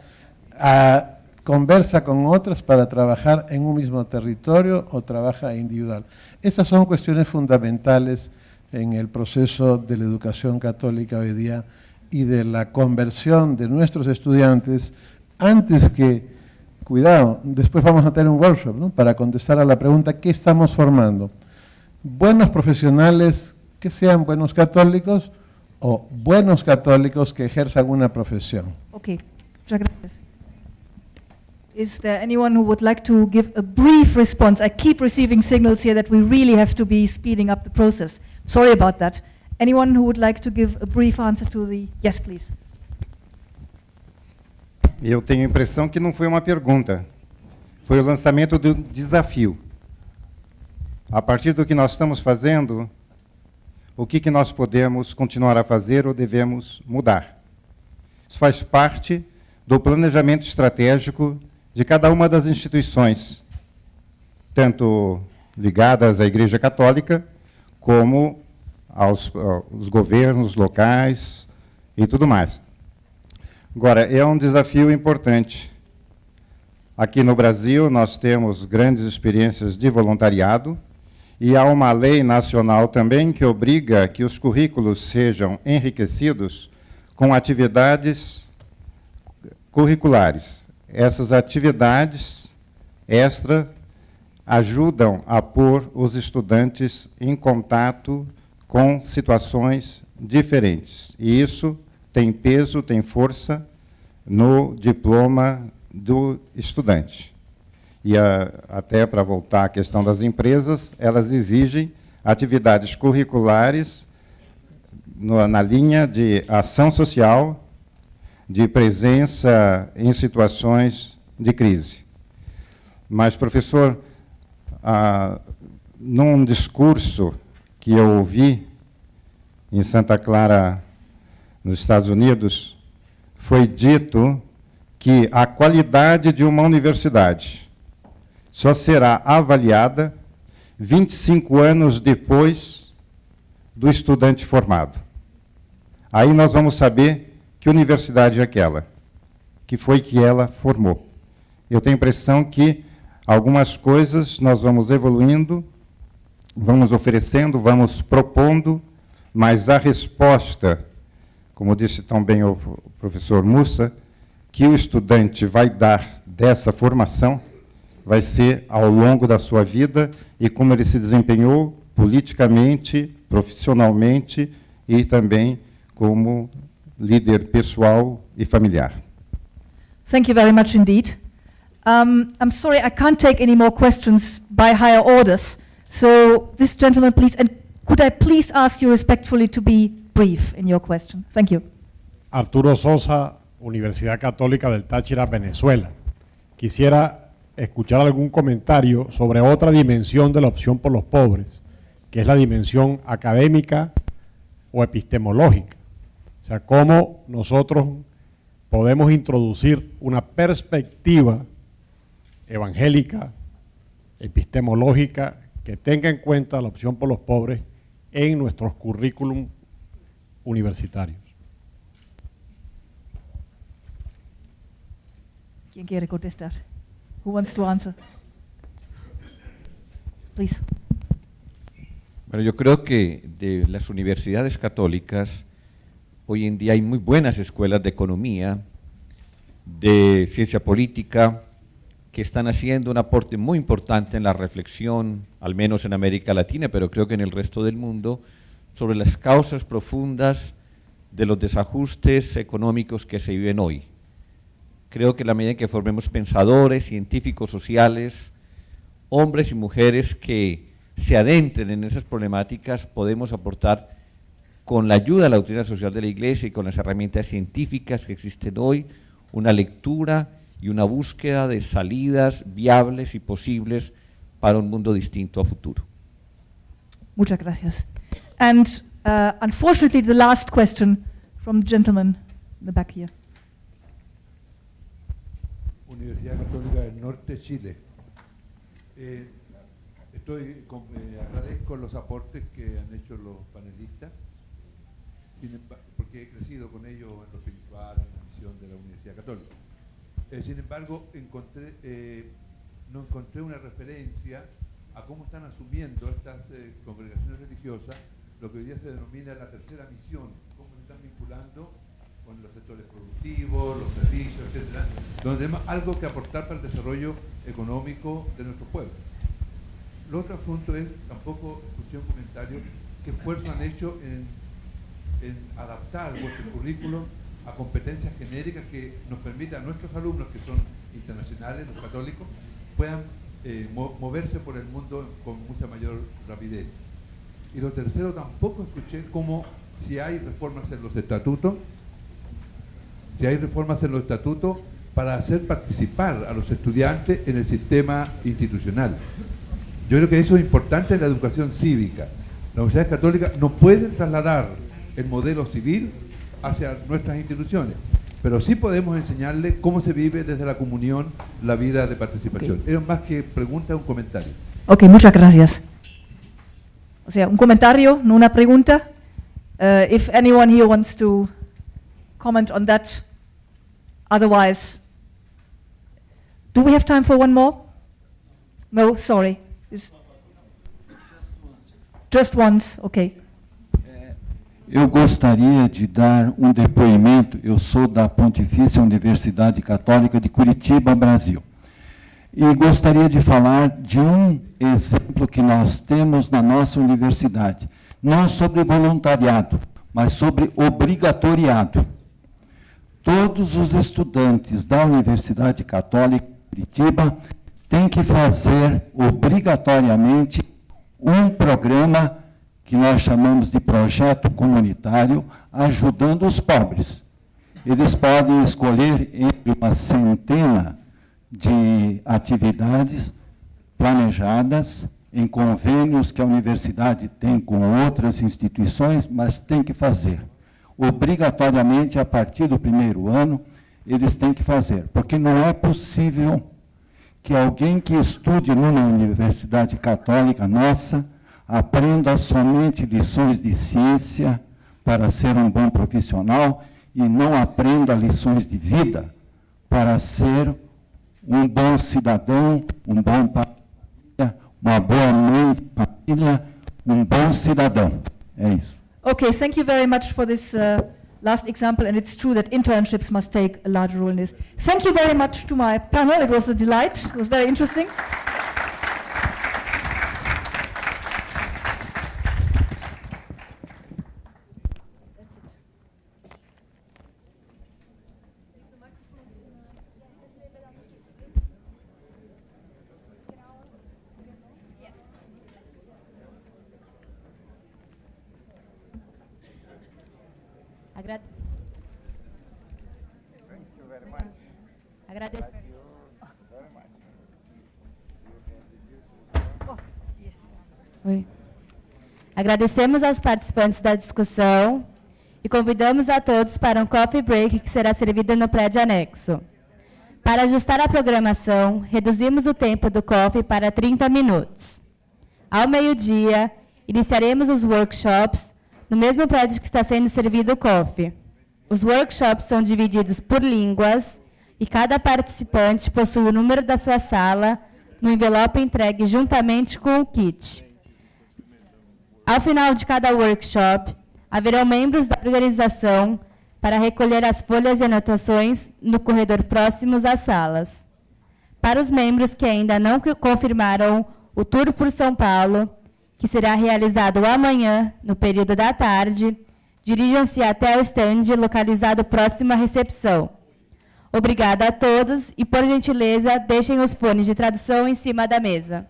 conversa con otras para trabajar en un mismo territorio o trabaja individual? Estas son cuestiones fundamentales en el proceso de la educación católica hoy día y de la conversión de nuestros estudiantes antes que, cuidado, después vamos a tener un workshop, ¿no?, para contestar a la pregunta, ¿qué estamos formando? Buenos profesionales que sean buenos católicos o buenos católicos que ejerzan una profesión. Okay, muchas gracias. Is there anyone who would like to give a brief response? I keep receiving signals here that we really have to be speeding up the process. Sorry about that. Anyone who would like to give a brief answer to the... Yes, please. Eu tenho a impressão que não foi uma pergunta, foi o lançamento do desafio. A partir do que nós estamos fazendo, o que nós podemos continuar a fazer ou devemos mudar? Isso faz parte do planejamento estratégico de cada uma das instituições, tanto ligadas à Igreja Católica, como aos governos locais e tudo mais. Agora, é um desafio importante. Aqui no Brasil, nós temos grandes experiências de voluntariado e há uma lei nacional também que obriga que os currículos sejam enriquecidos com atividades curriculares. Essas atividades extra ajudam a pôr os estudantes em contato com situações diferentes. E isso tem peso, tem força no diploma do estudante. e até para voltar à questão das empresas, elas exigem atividades curriculares na linha de ação social, de presença em situações de crise. Mas, professor, num discurso que eu ouvi em Santa Clara, nos Estados Unidos, foi dito que a qualidade de uma universidade só será avaliada 25 anos depois do estudante formado. Aí nós vamos saber que universidade é aquela, que foi que ela formou. Eu tenho a impressão que algumas coisas nós vamos evoluindo, vamos oferecendo, vamos propondo, mas a resposta, como disse tão bem o professor Mussa, que o estudante vai dar dessa formação vai ser ao longo da sua vida e como ele se desempenhou politicamente, profissionalmente e também como líder pessoal e familiar. Thank you very much indeed. I'm sorry, I can't take any more questions by higher orders. So this gentleman, please, and could I please ask you respectfully to be brief in your question? Thank you. Arturo Sosa, Universidad Católica del Táchira, Venezuela. Quisiera escuchar algún comentario sobre otra dimensión de la opción por los pobres, que es la dimensión académica o epistemológica. O sea, cómo nosotros podemos introducir una perspectiva evangélica, epistemológica, que tenga en cuenta la opción por los pobres en nuestros currículum universitarios. ¿Quién quiere contestar? Who wants to answer? Please. Bueno, yo creo que de las universidades católicas, hoy en día hay muy buenas escuelas de economía, de ciencia política, que están haciendo un aporte muy importante en la reflexión, al menos en América Latina, pero creo que en el resto del mundo, sobre las causas profundas de los desajustes económicos que se viven hoy. Creo que en la medida en que formemos pensadores, científicos, sociales, hombres y mujeres que se adentren en esas problemáticas, podemos aportar con la ayuda de la doctrina social de la Iglesia y con las herramientas científicas que existen hoy, una lectura y una búsqueda de salidas viables y posibles para un mundo distinto a futuro. Muchas gracias. And unfortunately, the last question from the gentleman in the back here. Universidad Católica del Norte, Chile. Agradezco los aportes que han hecho los panelistas, porque he crecido con ellos en lo espiritual, en la misión de la Universidad Católica. Sin embargo, no encontré una referencia a cómo están asumiendo estas congregaciones religiosas lo que hoy día se denomina la tercera misión, cómo se están vinculando con los sectores productivos, los servicios, etcétera, donde tenemos algo que aportar para el desarrollo económico de nuestro pueblo. El otro asunto es, tampoco escuché un comentario, qué esfuerzo han hecho en adaptar vuestro currículo a competencias genéricas que nos permitan a nuestros alumnos, que son internacionales, los católicos, puedan moverse por el mundo con mucha mayor rapidez. Y lo tercero, tampoco escuché cómo, si hay reformas en los estatutos, para hacer participar a los estudiantes en el sistema institucional. Yo creo que eso es importante en la educación cívica. Las universidades católicas no pueden trasladar el modelo civil hacia nuestras instituciones, pero sí podemos enseñarles cómo se vive desde la comunión la vida de participación. Okay. Es más que pregunta, un comentario. Ok, muchas gracias. O sea, un comentario, no una pregunta. If anyone here wants to comment on that, otherwise, do we have time for one more? No, sorry. Just once, okay. Eu gostaria de dar um depoimento. Eu sou da Pontifícia Universidade Católica de Curitiba, Brasil. E gostaria de falar de um exemplo que nós temos na nossa universidade. Não sobre voluntariado, mas sobre obrigatoriado. Todos os estudantes da Universidade Católica de Curitiba tem que fazer obrigatoriamente um programa que nós chamamos de projeto comunitário, ajudando os pobres. Eles podem escolher entre uma centena de atividades planejadas em convênios que a universidade tem com outras instituições, mas tem que fazer. Obrigatoriamente, a partir do primeiro ano, eles têm que fazer, porque não é possível que alguém que estude numa universidade católica nossa aprenda somente lições de ciência para ser um bom profissional e não aprenda lições de vida para ser um bom cidadão, um bom pai, uma boa mãe de família, um bom cidadão. É isso. Okay, thank you very much for this last example, and it's true that internships must take a large role in this. Thank you very much to my panel. It was a delight. It was very interesting. Agradecemos aos participantes da discussão e convidamos a todos para um coffee break que será servido no prédio anexo. Para ajustar a programação, reduzimos o tempo do coffee para 30 minutos. Ao meio-dia, iniciaremos os workshops no mesmo prédio que está sendo servido o coffee. Os workshops são divididos por línguas e cada participante possui o número da sua sala no envelope entregue juntamente com o kit. Ao final de cada workshop, haverão membros da organização para recolher as folhas de anotações no corredor próximos às salas. Para os membros que ainda não confirmaram o tour por São Paulo, que será realizado amanhã, no período da tarde, dirijam-se até o stand localizado próximo à recepção. Obrigada a todos e, por gentileza, deixem os fones de tradução em cima da mesa.